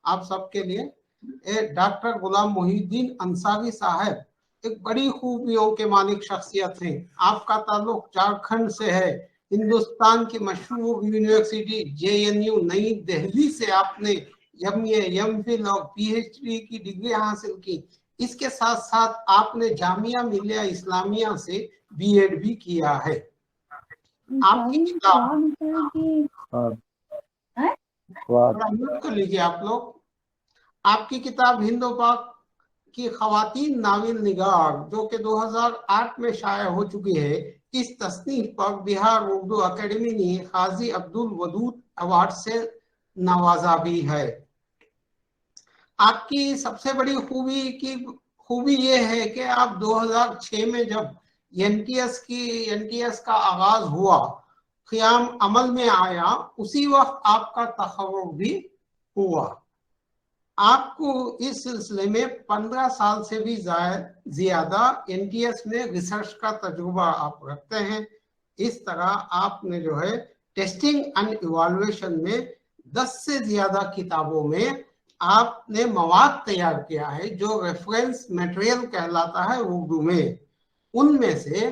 आप सबके लिए। डॉक्टर गुलाम मोहिउद्दीन अंसारी साहब एक बड़ी खूबियों के मालिक शख्सियत हैं। आपका ताल्लुक झारखंड से है। हिंदुस्तान की मशहूर यूनिवर्सिटी JNU नई दिल्ली से आपने MA, MPhil और PhD की डिग्री हासिल की। इसके साथ साथ आपने जामिया मिलिया इस्लामिया से B.Ed भी किया है। आपकी किताब कर लीजिए आप लोग। आपकी किताब हिंद पाक की खवातीन नाविल निगार जो कि 2008 में शाया हो चुकी है, इस तसनीफ पर बिहार उर्दू अकेडमी ने काजी अब्दुल वदूद अवार्ड से नवाजा भी है। आपकी सबसे बड़ी खूबी ये है कि आप 2006 में जब NTS का आगाज हुआ, क़याम अमल में आया, उसी वक्त आपका तखर्रुज भी हुआ। आपको इस सिलसिले में 15 साल से भी ज्यादा NTS में रिसर्च का तजुर्बा आप रखते हैं। इस तरह आपने जो है टेस्टिंग एंड इवैल्यूएशन में 10 से ज्यादा किताबों में आपने मवाद तैयार किया है जो रेफरेंस मटेरियल कहलाता है उर्दू में। उनमें से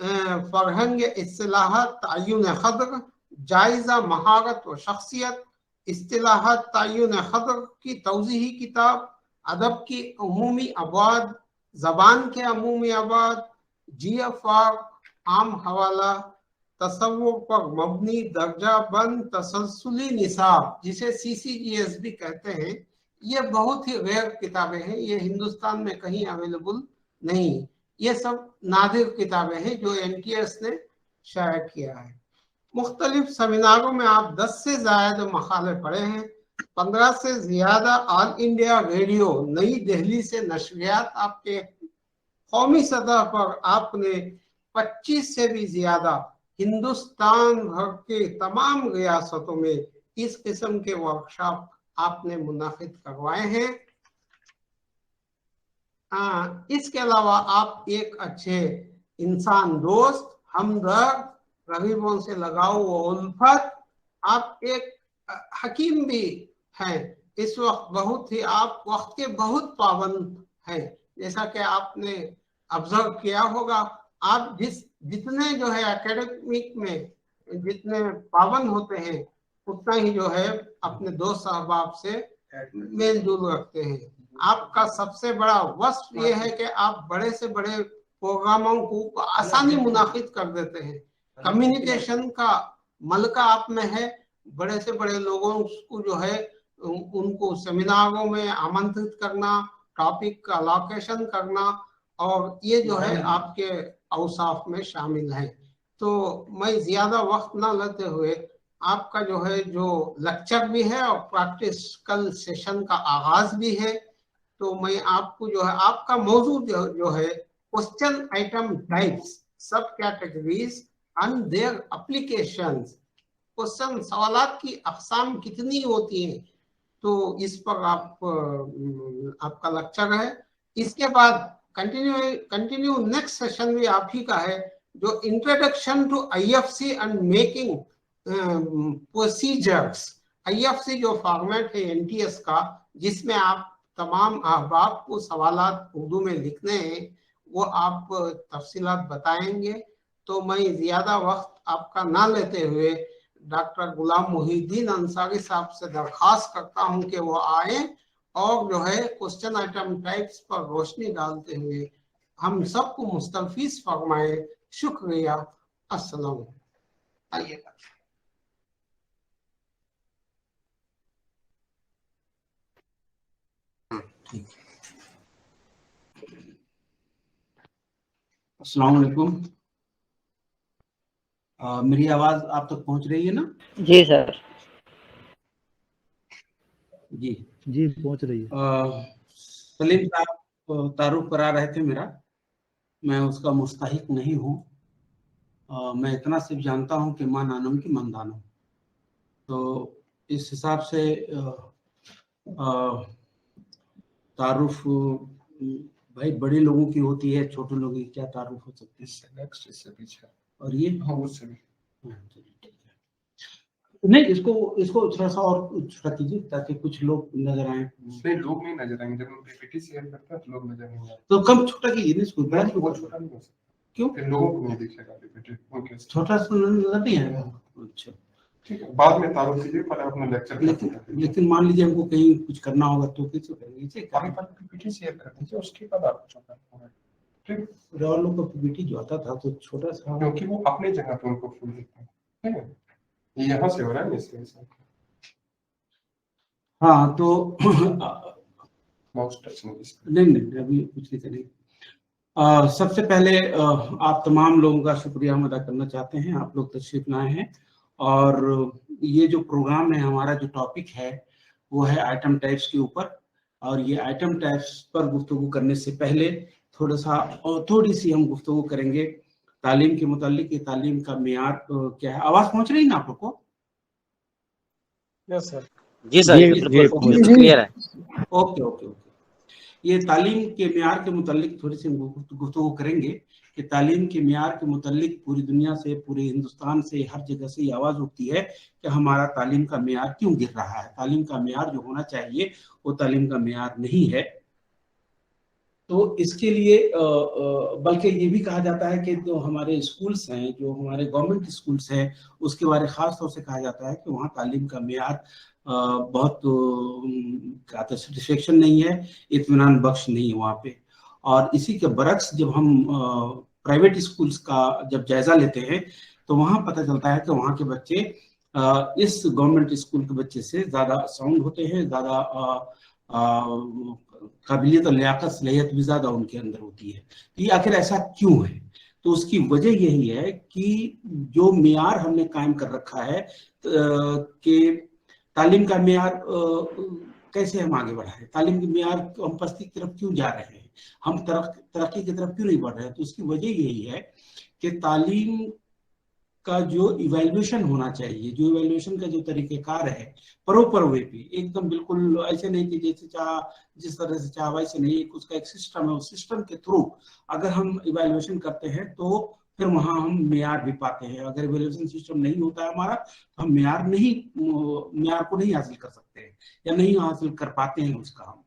फरहंग इस्तिलाहात तय्युन खद्र, जायजा महारत व शख्सियत, इस्तिलाहात तय्युन खद्र की तौज़ीही किताब, अदब की अमूमी अबाद, जबान के अमूमी अबाद, GFR आम हवाला, तसव्वुर पर मबनी दर्जा बंद तसलसुली निसाब जिसे CCGS भी कहते हैं। ये बहुत ही रेयर किताबें हैं, ये हिंदुस्तान में कहीं अवेलेबल नहीं। ये सब नादिर किताबें हैं जो NTS ने शाया किया है। मुख्तलिफ सेमिनारों में आप 10 से ज्यादा मकाले पढ़े हैं। 15 से ज्यादा ऑल इंडिया रेडियो नई दिल्ली से नशरियात आपके। कौमी सतह पर आपने 25 से भी ज्यादा हिंदुस्तान भर के तमाम रियासतों में इस किस्म के वर्कशॉप आपने मुनाफिद करवाए हैं। इसके अलावा आप एक अच्छे इंसान दोस्त, हमदर्द, गरीबों से लगाव व उल्फत, आप एक हकीम भी हैं। इस वक्त बहुत ही आप वक्त के बहुत पाबंद हैं, जैसा कि आपने ऑब्जर्व किया होगा। आप जितने जो है एकेडमिक में जितने पाबंद होते हैं, उतना ही जो है अपने दोस्त अहबाब से मेल जोल रखते हैं। आपका सबसे बड़ा वस्फ ये है कि आप बड़े से बड़े प्रोग्रामों को आसानी मुनाफिद कर देते हैं। कम्युनिकेशन का मलका आप में है। बड़े से बड़े लोगों को जो है उनको सेमिनारों में आमंत्रित करना, टॉपिक का अलोकेशन करना, और ये जो है आपके औसाफ में शामिल है। तो मैं ज्यादा वक्त ना लेते हुए आपका जो है जो लेक्चर भी है और प्रैक्टिकल सेशन का आगाज भी है, तो मैं आपको जो है आपका मौजू जो है क्वेश्चन आइटम टाइप्स, सब categories and their applications, question सवालात की अक़साम कितनी होती हैं, तो इस पर आपका लेक्चर है। इसके बाद कंटिन्यू नेक्स्ट सेशन भी आप ही का है, जो introduction to IFC and making procedures. IFC जो फॉर्मेट है NTS का, जिसमें आप तमाम अहबाब को सवालात उर्दू में लिखने हैं, वो आप तफसीलात बताएंगे। तो मैं ज्यादा वक्त आपका ना लेते हुए डॉक्टर गुलाम मोहिउद्दीन अंसारी साहब से दरख्वास्त करता हूं कि वो आए और जो है क्वेश्चन आइटम टाइप्स पर रोशनी डालते हुए हम सबको मुस्तफीज फरमाए। शुक्रिया। अस्सलाम। आइएगा। अस्सलाम वालेकुम। मेरी आवाज आप तक पहुंच रही है ना? जी सर। जी पहुंच रही है। सलीम साहब तारुफ करा रहे थे मेरा, मैं उसका मुस्तहिक नहीं हूँ। मैं इतना सिर्फ जानता हूँ कि मान आनम की मंदानम, तो इस हिसाब से तारुफ भाई बड़े लोगों की होती है, छोटे लोगों की क्या तारुफ हो सकती है? नेक्स्ट इससे पीछे और ये उससे भी ठीक है। नहीं, इसको थोड़ा सा और छोटा कीजिए ताकि कुछ लोग नजर आए। नहीं, लोग नहीं नजर आएंगे, जब हम पीपीटी शेयर करते हैं तो लोग नजर नहीं आते। तो कम छोटा कीजिए ना इसको, नहीं, वो छोटा नहीं हो सकता। क्यों? फिर लोगों को नहीं दिखेगा पीपीटी, ओके छोटा सा नजर नहीं आएगा। अच्छा ठीक है, बाद में तारुफ कीजिए, पहले अपना लेक्चर। लेकिन मान लीजिए हमको कहीं कुछ करना होगा तो कैसे करेंगे? अभी पहले पीपीटी शेयर कर दीजिए, उसके बाद आप छोटा करेंगे। ठीक, और लोग का पीपीटी जो आता था तो छोटा सा, क्योंकि वो अपने जगह पे उनको फुल दिखता है। ठीक है, ये यहाँ से हो रहा है इसलिए से। हाँ तो माउस टच नहीं अभी कुछ नहीं करेंगे। सबसे पहले आप तमाम लोगों का शुक्रिया हम अदा करना चाहते हैं, आप लोग तशरीफ लाए हैं। और ये जो प्रोग्राम है, हमारा जो टॉपिक है वो है आइटम टाइप्स के ऊपर। और ये आइटम टाइप्स पर गुफ्तगू करने से पहले थोड़ी सी हम गुफ्तगू करेंगे तालीम के मुतालिक। ये तालीम का मेयार क्या है? आवाज पहुंच रही है ना आप लोग को? Yes sir. जी सर, बिल्कुल क्लियर है। ओके। ये तालीम के मेयार के मुतालिक थोड़ी सी गुफ्तगू करेंगे कि तालीम के मेयार के मुतालिक पूरी दुनिया से, पूरे हिंदुस्तान से, हर जगह से ये आवाज उठती है कि हमारा तालीम का मेयार क्यों गिर रहा है। तालीम का मेयार जो होना चाहिए वो तालीम का मेयार नहीं है। तो इसके लिए बल्कि ये भी कहा जाता है कि जो हमारे स्कूल्स हैं, जो हमारे गवर्नमेंट स्कूल्स हैं, उसके बारे खास तौर से कहा जाता है कि वहाँ तालीम का मेयार बहुत सेटिस्फेक्शन नहीं है, इत्मीनान बख्श नहीं है वहाँ पे। और इसी के बरक्स जब हम प्राइवेट स्कूल्स का जब जायजा लेते हैं तो वहाँ पता चलता है कि वहाँ के बच्चे इस गवर्नमेंट स्कूल के बच्चे से ज़्यादा साउंड होते हैं, ज़्यादा काबिलियत और लियाकत सलाहियत भी ज़्यादा उनके अंदर होती है। तो ये आखिर ऐसा क्यों है? तो उसकी वजह यही है कि जो मेयार हमने कायम कर रखा है कि तालीम का मेयार कैसे हम आगे बढ़ाएं, तालीम के मेयार हम पस्ती की तरफ क्यों जा रहे हैं, हम तरक्की की तरफ क्यों नहीं बढ़ रहे हैं। तो उसकी वजह यही है कि तालीम का जो इवैल्यूएशन होना चाहिए, जो इवैल्यूएशन का जो तरीक़ेकार है प्रॉपर वे पे, एकदम बिल्कुल ऐसे नहीं कि जैसे जिस तरह से चाह वैसे नहीं, उसका एक सिस्टम है। उस सिस्टम के थ्रू अगर हम इवैल्यूएशन करते हैं तो फिर वहाँ हम मेयार भी पाते हैं। अगर इवैल्यूएशन सिस्टम नहीं होता है हमारा तो हम मेयार को नहीं हासिल कर सकते हैं या नहीं हासिल कर पाते हैं उसका हम।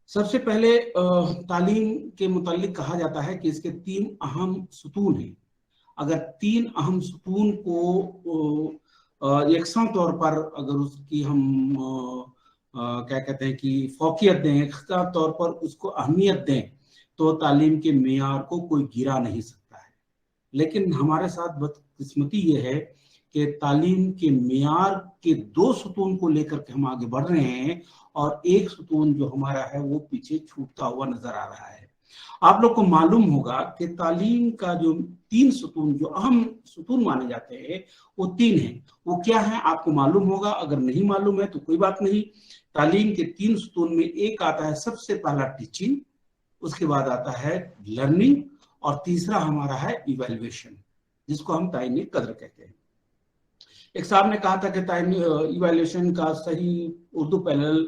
सबसे पहले तालीम के मुतालिक कहा जाता है कि इसके 3 अहम सुतून हैं। अगर 3 अहम सुतून को यकसा तौर पर अगर उसकी हम क्या कहते हैं कि फौकियत दें, यकसा तौर पर उसको अहमियत दें, तो तालीम के मेयार को कोई गिरा नहीं सकता है। लेकिन हमारे साथ बदकिस्मती ये है कि तालीम के मेयार के 2 सुतून को लेकर के हम आगे बढ़ रहे हैं और एक सुतून जो हमारा है वो पीछे छूटता हुआ नजर आ रहा है। आप लोग को मालूम होगा कि तालीम का जो 3 सुतून जो अहम सुतून माने जाते हैं वो 3 हैं। वो क्या है आपको मालूम होगा, अगर नहीं मालूम है तो कोई बात नहीं। तालीम के 3 सुतून में एक आता है सबसे पहला टीचिंग, उसके बाद आता है लर्निंग और तीसरा हमारा है इवैल्यूएशन, जिसको हम तायीन कद्र कहते हैं। एक साहब ने कहा था कि तायीन इवैल्यूएशन का सही उर्दू पैनल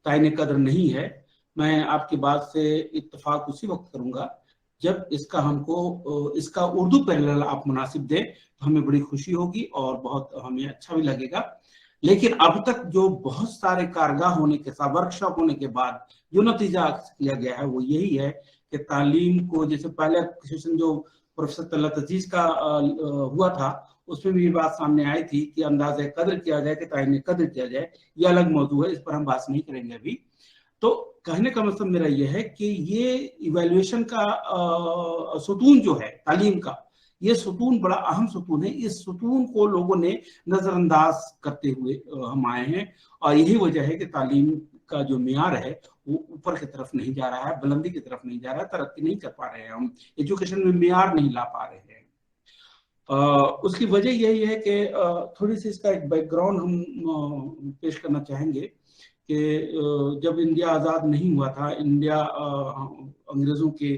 तायीन कद्र नहीं है। मैं आपकी बात से इत्तेफाक उसी वक्त करूंगा जब इसका उर्दू पैरेलल आप मुनासिब दें तो हमें बड़ी खुशी होगी और बहुत हमें अच्छा भी लगेगा। लेकिन अब तक जो बहुत सारे कारगा होने के साथ, वर्कशॉप होने के बाद जो नतीजा किया गया है वो यही है कि तालीम को, जैसे पहले सेशन जो प्रोफेसर तलत अजीज का हुआ था उसमें भी ये बात सामने आई थी कि अंदाज़े कद्र किया जाए कि तायीन कद्र किया जाए, ये अलग मौजू है, इस पर हम बात नहीं करेंगे अभी। तो कहने का मतलब मेरा यह है कि ये इवैल्यूएशन का सुतून जो है तालीम का, ये सुतून बड़ा अहम सुतून है। इस सुतून को लोगों ने नजरअंदाज करते हुए हम आए हैं और यही वजह है कि तालीम का जो मेयार है वो ऊपर की तरफ नहीं जा रहा है, बुलंदी की तरफ नहीं जा रहा है, तरक्की नहीं कर पा रहे हैं, हम एजुकेशन में मेयार नहीं ला पा रहे हैं। उसकी वजह यही है कि थोड़ी सी इसका एक बैकग्राउंड हम पेश करना चाहेंगे कि जब इंडिया आज़ाद नहीं हुआ था, इंडिया अंग्रेज़ों के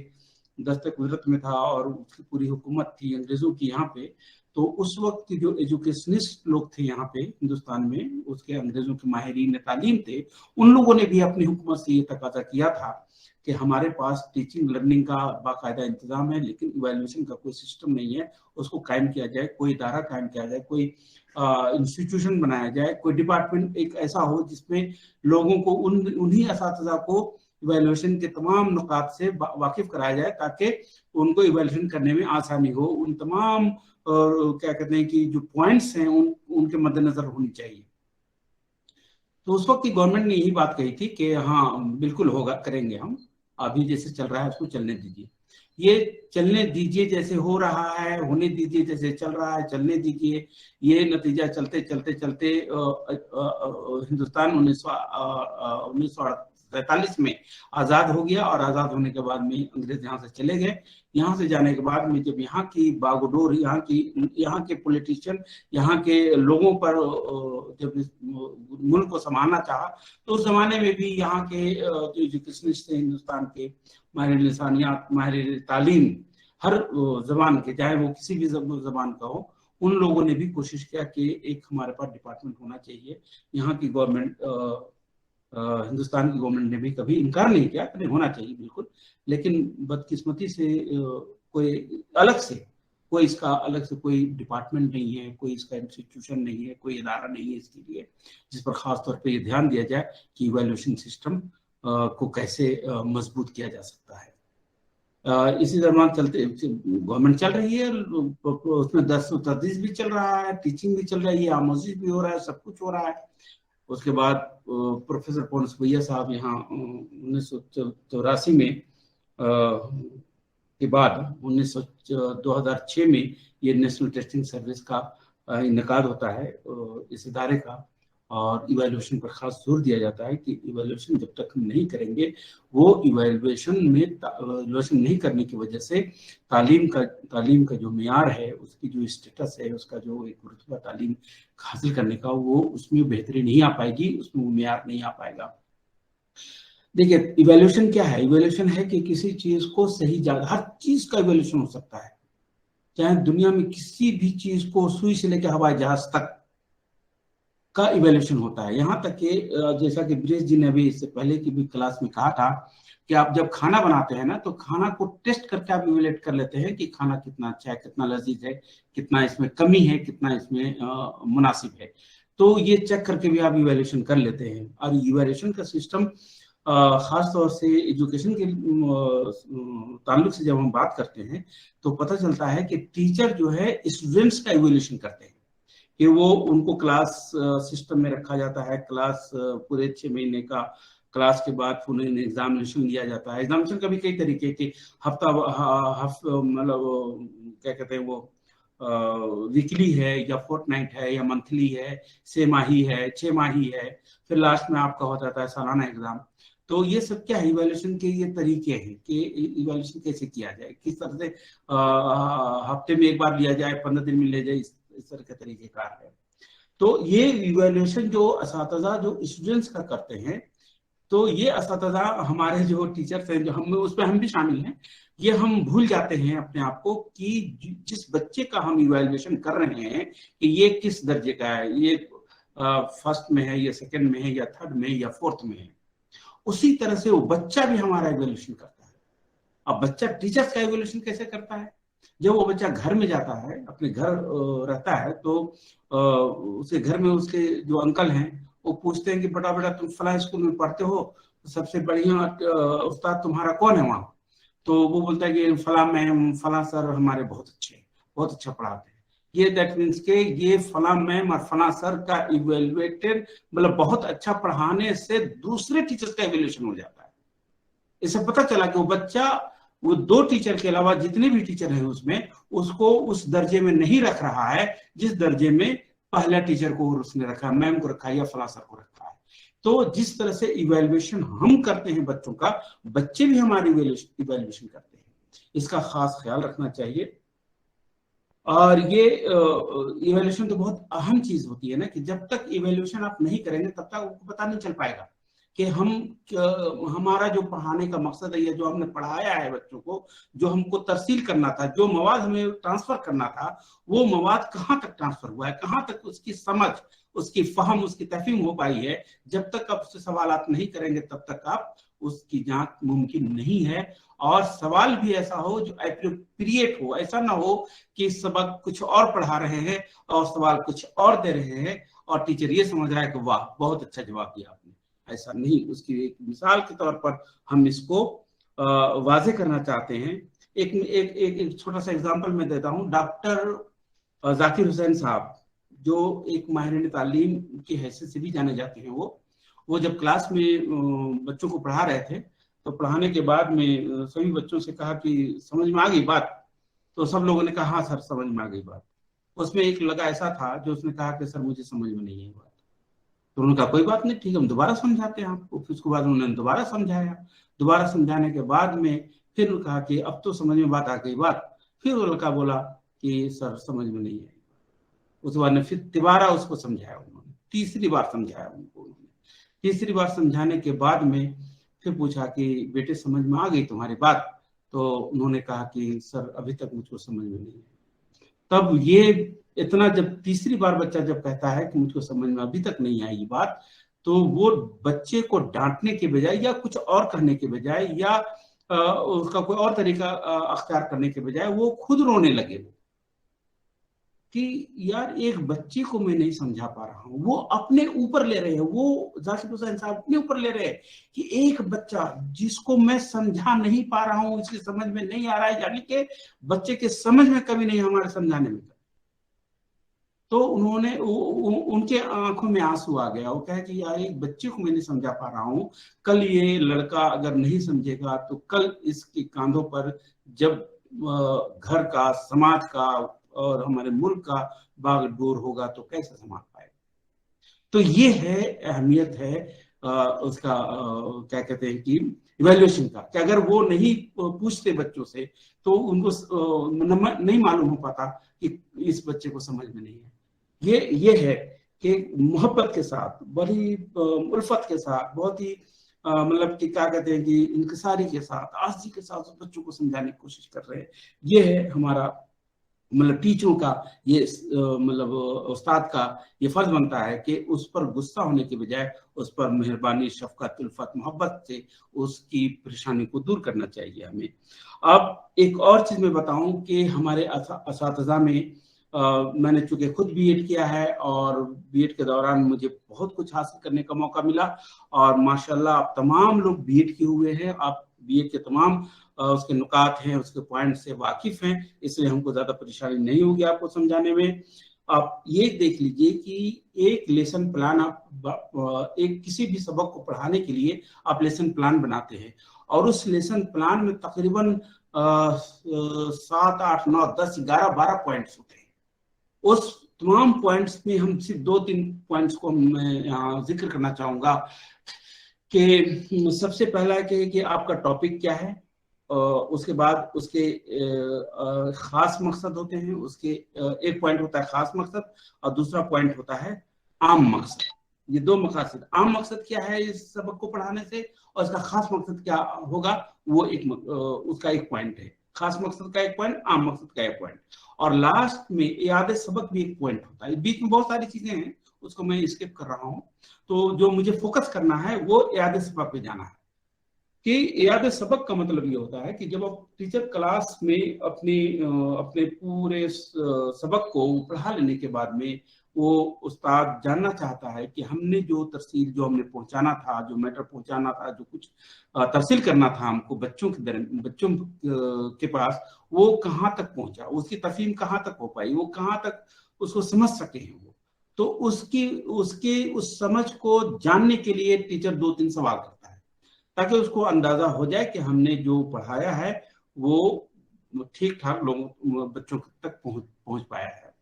दस्तक कुदरत में था और उसकी पूरी हुकूमत थी अंग्रेज़ों की यहाँ पे, तो उस वक्त जो एजुकेशनिस्ट लोग थे यहाँ पे हिंदुस्तान में, उसके अंग्रेज़ों के माहिरीन तालीम थे, उन लोगों ने भी अपनी हुकूमत से ये तकाजा किया था कि हमारे पास टीचिंग लर्निंग का बाकायदा इंतजाम है, लेकिन इवैल्यूएशन का कोई सिस्टम नहीं है। उसको कायम किया जाए, कोई इदारा कायम किया जाए, कोई इंस्टीट्यूशन बनाया जाए, कोई डिपार्टमेंट एक ऐसा हो जिसमें लोगों को उन्हीं असातिज़ा को इवैल्यूएशन के तमाम नुकात से वाकिफ कराया जाए, ताकि उनको इवैल्यूएशन करने में आसानी हो। उन तमाम क्या कहते हैं कि जो पॉइंट्स हैं उनके मद्देनजर होनी चाहिए। तो उस वक्त की गवर्नमेंट ने यही बात कही थी कि हाँ बिल्कुल होगा, करेंगे हम, अभी जैसे चल रहा है उसको चलने दीजिए, ये चलने दीजिए जैसे हो रहा है, होने दीजिए जैसे चल रहा है, चलने दीजिए। ये नतीजा चलते चलते चलते हिंदुस्तान 1947 में आज़ाद हो गया, और आज़ाद होने के बाद में अंग्रेज यहाँ से चले गए। यहाँ से जाने के बाद में जब यहाँ की बागडोर, यहाँ के पॉलिटिशियन, यहाँ के लोगों पर जब मुल्क को संभालना चाहा, तो उस जमाने में भी यहाँ के जो एजुकेशनिस्ट थे हिंदुस्तान के, माहिर लिसानियात, माहिर तालीम, हर जबान के, चाहे वो किसी भी जबान का हो, उन लोगों ने भी कोशिश किया कि एक हमारे पास डिपार्टमेंट होना चाहिए। यहाँ की गवर्नमेंट, हिंदुस्तान की गवर्नमेंट ने भी कभी इनकार नहीं किया कि होना चाहिए बिल्कुल, लेकिन बदकिस्मती से कोई अलग से कोई डिपार्टमेंट नहीं है, कोई इसका इंस्टीट्यूशन नहीं है, कोई इदारा नहीं है इसके लिए जिस पर खास तौर पे ये ध्यान दिया जाए कि इवैल्यूएशन सिस्टम को कैसे मजबूत किया जा सकता है। इसी दरम्यान चलते गवर्नमेंट चल रही है, उसमें दर्स व तदरीस भी चल रहा है, टीचिंग भी चल रही है, आमोजिश भी हो रहा है, सब कुछ हो रहा है। उसके बाद प्रोफेसर पॉन्स भैया साहब यहाँ 1984 में के बाद 2006 में ये नेशनल टेस्टिंग सर्विस का इनेकाद होता है इस इदारे का, और इवैल्यूएशन पर खास जोर दिया जाता है कि इवैल्यूएशन जब तक हम नहीं करेंगे, वो इवैल्यूएशन नहीं करने की वजह से तालीम का जो मेयार है, उसकी जो स्टेटस है, उसका जो एक रुतबा तालीम हासिल करने का, वो उसमें बेहतरी नहीं आ पाएगी, उसमें वो मेयार नहीं आ पाएगा। देखिए इवैल्यूएशन क्या है? इवैल्यूएशन है कि किसी चीज को सही जगह, हर चीज का इवैल्यूएशन हो सकता है, चाहे दुनिया में किसी भी चीज को, सुई से लेकर हवाई जहाज तक का इवैल्यूएशन होता है। यहाँ तक कि जैसा कि ब्रिजेश जी ने भी इससे पहले की भी क्लास में कहा था कि आप जब खाना बनाते हैं ना, तो खाना को टेस्ट करके आप इवैल्यूएट कर लेते हैं कि खाना कितना अच्छा है, कितना लजीज है, कितना इसमें कमी है, कितना इसमें मुनासिब है। तो ये चेक करके भी आप इवैल्यूएशन कर लेते हैं। और इवैल्यूएशन का सिस्टम खास तौर से एजुकेशन के ताल्लुक से जब हम बात करते हैं तो पता चलता है कि टीचर जो है स्टूडेंट्स का इवैल्यूएशन करते हैं, कि वो उनको क्लास सिस्टम में रखा जाता है, क्लास पूरे 6 महीने का, क्लास के बाद उन्हें एग्जामिनेशन लिया जाता है। एग्जामिनेशन का भी कई तरीके के, मतलब क्या कहते हैं वो, वीकली है या फोर्टनाइट है या मंथली है, 6 माही है, 6 माही है, फिर लास्ट में आपका हो जाता है सालाना एग्जाम। तो ये सब क्या है, इवैल्यूएशन के ये तरीके हैं कि इवैल्यूएशन कैसे किया जाए, किस तरह से हफ्ते में एक बार लिया जाए, 15 दिन में ले जाए, इस तरह के तरीकेकार है। तो ये इवैल्यूएशन जो असातिज़ा जो स्टूडेंट्स का करते हैं, तो ये असातिज़ा हमारे जो टीचर्स हैं, जो उसमें हम भी शामिल हैं, ये हम भूल जाते हैं अपने आप को कि जिस बच्चे का हम इवैल्यूएशन कर रहे हैं कि ये किस दर्जे का है, ये फर्स्ट में है या सेकंड में है या थर्ड में या फोर्थ में है, उसी तरह से वो बच्चा भी हमारा इवैल्यूएशन करता है। अब बच्चा टीचर्स का इवैल्यूएशन कैसे करता है? जब वो बच्चा घर में जाता है, अपने घर रहता है, तो उसे घर में उसके जो अंकल हैं वो पूछते हैं कि बेटा तुम फलां स्कूल में पढ़ते हो, तो सबसे बढ़िया उस्ताद तुम्हारा कौन है वहाँ? तो वो बोलता है कि फलां मैम, फलां सर हमारे बहुत अच्छा पढ़ाते हैं। ये दैट मीन्स के ये फलां मैम और फलां सर का इवेल्युएटेड, मतलब बहुत अच्छा पढ़ाने से दूसरे टीचर्स का इवेल्युएशन हो जाता है। इससे पता चला कि वो बच्चा वो 2 टीचर के अलावा जितने भी टीचर हैं उसमें, उसको उस दर्जे में नहीं रख रहा है जिस दर्जे में पहला टीचर को उसने रखा है, मैम को रखा है या फलां सर को रखा है। तो जिस तरह से इवेल्युएशन हम करते हैं बच्चों का, बच्चे भी हमारी इवेल्युएशन करते हैं, इसका खास ख्याल रखना चाहिए। और ये इवेल्युएशन तो बहुत अहम चीज होती है ना, कि जब तक इवेल्युएशन आप नहीं करेंगे तब तक आपको पता नहीं चल पाएगा कि हमारा जो पढ़ाने का मकसद है, या जो हमने पढ़ाया है बच्चों को, जो हमको तरसील करना था, जो मवाद हमें ट्रांसफर करना था, वो मवाद कहाँ तक ट्रांसफर हुआ है, कहाँ तक उसकी समझ, उसकी फहम, उसकी तफहीम हो पाई है। जब तक आप उससे सवालात नहीं करेंगे तब तक आप उसकी जांच मुमकिन नहीं है। और सवाल भी ऐसा हो जो एप्रोप्रिएट हो, ऐसा ना हो कि सबक कुछ और पढ़ा रहे हैं और सवाल कुछ और दे रहे हैं और टीचर ये समझ रहा है कि वाह बहुत अच्छा जवाब दिया आपने, ऐसा नहीं। उसकी एक मिसाल के तौर पर हम इसको वाजे करना चाहते हैं। एक छोटा सा एग्जांपल मैं देता हूं। डॉक्टर जाकिर हुसैन साहब जो एक माहिर तालीम की हैसियत से भी जाने जाते हैं, वो जब क्लास में बच्चों को पढ़ा रहे थे तो पढ़ाने के बाद में सभी बच्चों से कहा कि समझ में आ गई बात, तो सब लोगों ने कहा हाँ सर समझ में आ गई बात। उसमें एक लगा ऐसा था जो उसने कहा कि सर मुझे समझ में नहीं है बात। तो उन्होंने कहा कोई बात नहीं, ठीक है हम दोबारा समझाते हैं आपको। फिर उसके बाद उन्होंने दोबारा समझाया। दोबारा समझाने के बाद में फिर उन्होंने कहा कि अब तो समझ में बात आ गई बात। फिर वो लड़का बोला कि सर समझ में नहीं आई। उसके बाद ने फिर दोबारा उसको समझाया उन्होंने, तीसरी बार समझाया उनको उन्होंने। तीसरी बार समझाने के बाद में फिर पूछा कि बेटे समझ में आ गई तुम्हारी बात? तो उन्होंने कहा कि सर अभी तक मुझको समझ में नहीं है। तब ये इतना जब तीसरी बार बच्चा जब कहता है कि मुझको समझ में अभी तक नहीं आई बात, तो वो बच्चे को डांटने के बजाय या कुछ और करने के बजाय या उसका कोई और तरीका अख्तियार करने के बजाय वो खुद रोने लगे कि यार एक बच्चे को मैं नहीं समझा पा रहा हूँ। वो अपने ऊपर ले रहे हैं, वो जाकिर हुसैन साहब अपने ऊपर ले रहे हैं कि एक बच्चा जिसको मैं समझा नहीं पा रहा हूँ, इसकी समझ में नहीं आ रहा है, यानी कि बच्चे के समझ में कभी नहीं हमारे समझाने में। तो उन्होंने उनके आंखों में आंसू आ गया। वो कहे कि यार एक बच्चे को मैं नहीं समझा पा रहा हूँ, कल ये लड़का अगर नहीं समझेगा तो कल इसके कांधों पर जब घर का, समाज का और हमारे मुल्क का बागडोर होगा तो कैसे संभाल पाएगा। तो ये है अहमियत है उसका क्या कहते हैं कि इवैल्यूएशन का, कि अगर वो नहीं पूछते बच्चों से तो उनको नहीं मालूम हो पाता कि इस बच्चे को समझ में नहीं है। ये है कि मोहब्बत के साथ, बड़ी उल्फत के साथ, बहुत ही मतलब कि क्या कहते हैं कि इंकिसारी के साथ, आस्ती के साथ बच्चों को समझाने की कोशिश कर रहे हैं। ये है हमारा मतलब टीचरों का, ये मतलब उस्ताद का ये फर्ज बनता है कि उस पर गुस्सा होने के बजाय उस पर मेहरबानी, शफकत, उल्फत, मोहब्बत से उसकी परेशानी को दूर करना चाहिए हमें। अब एक और चीज मैं बताऊं कि हमारे असातिज़ा में मैंने चूंकि खुद बीएड किया है और बीएड के दौरान मुझे बहुत कुछ हासिल करने का मौका मिला और माशाल्लाह आप तमाम लोग बीएड किए हुए हैं, आप बीएड के तमाम उसके नुकात हैं, उसके पॉइंट से वाकिफ हैं, इसलिए हमको ज्यादा परेशानी नहीं होगी आपको समझाने में। आप ये देख लीजिए कि एक लेसन प्लान आप एक किसी भी सबक को पढ़ाने के लिए आप लेसन प्लान बनाते हैं और उस लेसन प्लान में तकरीबन 7, 8, 9, 10, 11, 12 पॉइंट्स होते हैं। उस तमाम पॉइंट्स में हम सिर्फ 2-3 पॉइंट्स को मैं यहाँ जिक्र करना चाहूंगा कि सबसे पहला है कि आपका टॉपिक क्या है, उसके बाद उसके खास मकसद होते हैं, उसके एक पॉइंट होता है खास मकसद और दूसरा पॉइंट होता है आम मकसद। ये दो मकसद, आम मकसद क्या है इस सबक को पढ़ाने से और इसका खास मकसद क्या होगा, वो उसका एक पॉइंट है। खास मकसद का एक पॉइंट, आम मकसद का एक पॉइंट, और लास्ट में याद सबक भी एक पॉइंट होता है। बीच में बहुत सारी चीजें हैं, उसको मैं स्किप कर रहा हूँ। तो जो मुझे फोकस करना है वो याद सबक पे जाना है कि याद सबक का मतलब ये होता है कि जब आप टीचर क्लास में अपने पूरे सबक को पढ़ा लेने के बाद में वो उस्ताद जानना चाहता है कि हमने जो तरसील जो हमने पहुंचाना था, जो मैटर पहुंचाना था, जो कुछ तरसील करना था हमको बच्चों के पास, वो कहाँ तक पहुंचा, उसकी तफहीम कहाँ तक हो पाई, वो कहाँ तक उसको समझ सके हैं वो। तो उसके उस समझ को जानने के लिए टीचर 2-3 सवाल करता है ताकि उसको अंदाजा हो जाए कि हमने जो पढ़ाया है वो ठीक ठाक लोगों बच्चों तक पहुंच पाया है।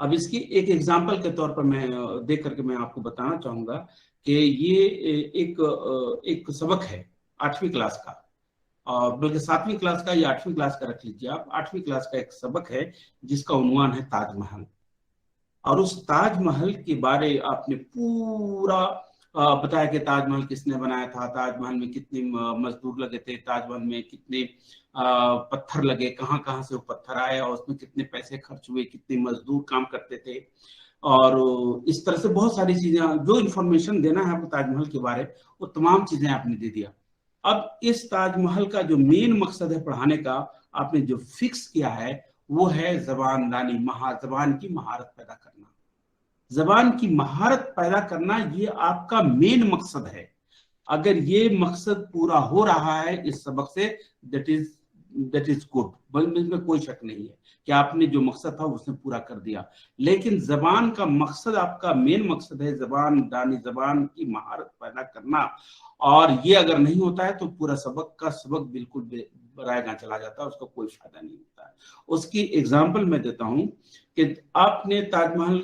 अब इसकी एक एग्जांपल के तौर पर मैं देख करके मैं आपको बताना चाहूंगा कि ये एक सबक है 8वीं क्लास का, बल्कि 7वीं क्लास का या 8वीं क्लास का रख लीजिए आप। 8वीं क्लास का एक सबक है जिसका उन्वान है ताजमहल। और उस ताजमहल के बारे आपने पूरा बताया कि ताजमहल किसने बनाया था, ताजमहल में कितने मजदूर लगे थे, ताजमहल में कितने पत्थर लगे, कहाँ कहाँ से वो पत्थर आए और उसमें कितने पैसे खर्च हुए, कितने मजदूर काम करते थे। और इस तरह से बहुत सारी चीजें, जो इन्फॉर्मेशन देना है आपको ताजमहल के बारे, वो तमाम चीजें आपने दे दिया। अब इस ताजमहल का जो मेन मकसद है पढ़ाने का, आपने जो फिक्स किया है वो है जबानदानी, जबान की महारत पैदा करना। जबान की महारत पैदा करना ये आपका मेन मकसद है। अगर ये मकसद पूरा हो रहा है इस सबक से, दैट इज गुड, इसमें कोई शक नहीं है कि आपने जो मकसद था उसने पूरा कर दिया। लेकिन जबान का मकसद, आपका मेन मकसद है जबानदानी, जबान की महारत पैदा करना, और ये अगर नहीं होता है तो पूरा सबक बिल्कुल रायगा चला जाता है, उसका कोई फायदा नहीं होता है। उसकी एग्जाम्पल मैं देता हूं कि आपने ताजमहल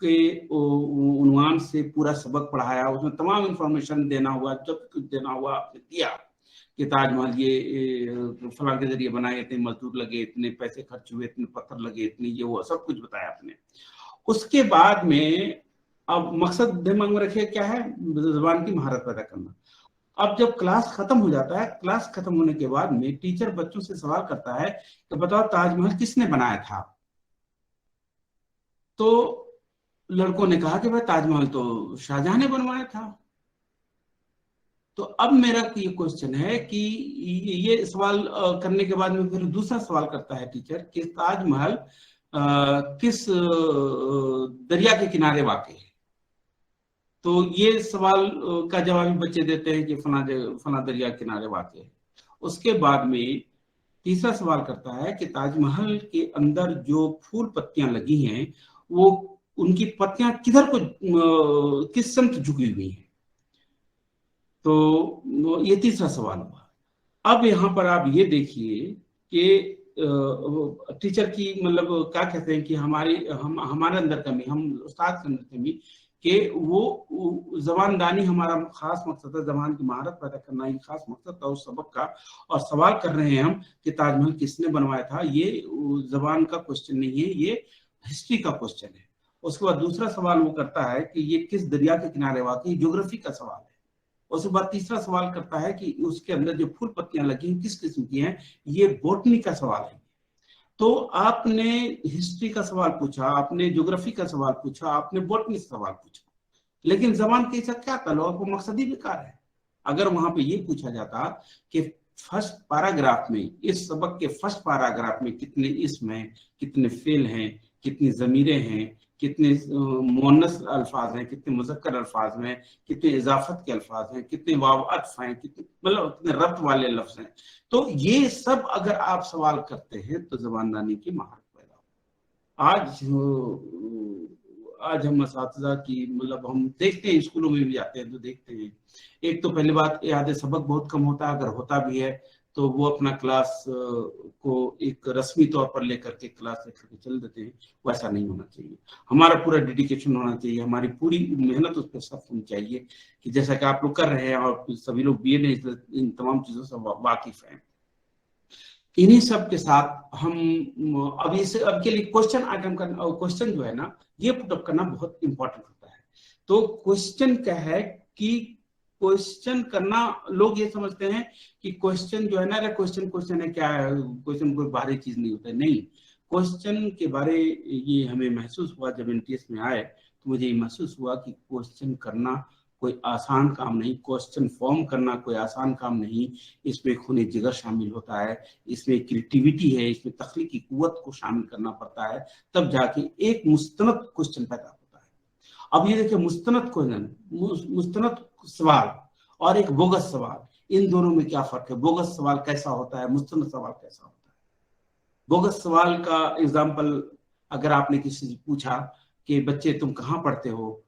के उन्वान से पूरा सबक पढ़ाया, उसमें तमाम इंफॉर्मेशन देना हुआ, जब कुछ देना हुआ आपने दिया कि ताजमहल ये फलां के जरिए बनाए, इतने मजदूर लगे, इतने पैसे खर्च हुए, इतने पत्थर लगे, इतने ये वो सब कुछ बताया आपने। उसके बाद में अब मकसद दिमाग में रखिए क्या है, जबान की महारत पैदा करना। अब जब क्लास खत्म हो जाता है, क्लास खत्म होने के बाद में टीचर बच्चों से सवाल करता है कि बताओ ताजमहल किसने बनाया था। तो लड़कों ने कहा कि भाई ताजमहल तो शाहजहां ने बनवाया था। तो अब मेरा ये क्वेश्चन है कि ये सवाल करने के बाद में फिर दूसरा सवाल करता है टीचर कि ताजमहल किस दरिया के किनारे वाक़ है। तो ये सवाल का जवाब बच्चे देते हैं कि फला दरिया के किनारे वाक़ है। उसके बाद में तीसरा सवाल करता है कि ताजमहल के अंदर जो फूल पत्तियां लगी हैं वो उनकी पत्तियां किधर को किस समत झुकी हुई हैं। तो ये तीसरा सवाल हुआ। अब यहाँ पर आप ये देखिए कि टीचर की मतलब क्या कहते हैं कि हमारे अंदर कमी, हम उस्ताद के अंदर कमी कि वो जबानदानी हमारा खास मकसद है, जबान की महारत पैदा करना ही खास मकसद था उस सबक का। और सवाल कर रहे हैं हम कि ताजमहल किसने बनवाया था, ये जबान का क्वेश्चन नहीं है, ये हिस्ट्री का क्वेश्चन है। उसके बाद दूसरा सवाल वो करता है कि ये किस दरिया के किनारे वाक़, ज्योग्राफी का सवाल है। उसके बाद तीसरा सवाल करता है कि उसके अंदर जो फूल पत्तियां लगी हैं किस किस्म की हैं, ये बॉटनी का सवाल है। तो आपने हिस्ट्री का सवाल पूछा, आपने ज्योग्राफी का सवाल पूछा, आपने बॉटनी का सवाल पूछा, लेकिन जबान के साथ क्या ताल्लुक, वो मकसद ही बेकार है। अगर वहां पे ये पूछा जाता कि फर्स्ट पैराग्राफ में, इस सबक के फर्स्ट पैराग्राफ में कितने इस्म हैं, कितने फेल हैं, कितनी ज़मीरें हैं, कितने मुअन्नस अल्फाज हैं, कितने मुज़क्कर अल्फाज हैं, कितने इजाफत के अल्फाज हैं, कितने वाव अत्फ हैं, कितने मतलब कितने रब्त वाले लफ्ज हैं, तो ये सब अगर आप सवाल करते हैं तो ज़बानदानी की महारत पैदा हो। आज हम असातिज़ा की मतलब हम देखते हैं, स्कूलों में भी जाते हैं तो देखते हैं, एक तो पहली बात याद सबक बहुत कम होता है, अगर होता भी है तो वो अपना क्लास को एक रस्मी तौर पर लेकर के क्लास लेकर के चल देते हैं। वैसा नहीं होना चाहिए, हमारा पूरा डेडिकेशन होना चाहिए, हमारी पूरी मेहनत उस पर सब होनी चाहिए कि जैसा कि आप लोग कर रहे हैं और सभी लोग बीए में इन तमाम चीज़ों से वाकिफ हैं। इन्हीं सब के साथ हम अब के लिए क्वेश्चन आइटम का क्वेश्चन जो है ना, ये पुटअप करना बहुत इंपॉर्टेंट होता है। तो क्वेश्चन क्या है कि क्वेश्चन करना, लोग ये समझते हैं कि क्वेश्चन जो है ना, क्वेश्चन है क्या है, क्वेश्चन कोई बाहरी चीज नहीं होता है। नहीं, क्वेश्चन के बारे ये हमें महसूस हुआ जब एनटीएस में आए, तो मुझे ये महसूस हुआ कि क्वेश्चन करना कोई आसान काम नहीं, क्वेश्चन फॉर्म करना कोई आसान काम नहीं। इसमें खून जिगर शामिल होता है, इसमें क्रिएटिविटी है, इसमें तख्लीकी कुव्वत को शामिल करना पड़ता है, तब जाके एक मुस्तनद क्वेश्चन पैदा होता है। अब ये देखिए, मुस्तनद सवाल और एक बोगस सवाल, इन दोनों में क्या फर्क है? बोगस सवाल कैसा होता है, मुस्तनद सवाल कैसा होता है? बोगस सवाल का एग्जाम्पल, अगर आपने किसी से पूछा कि बच्चे तुम कहाँ पढ़ते हो,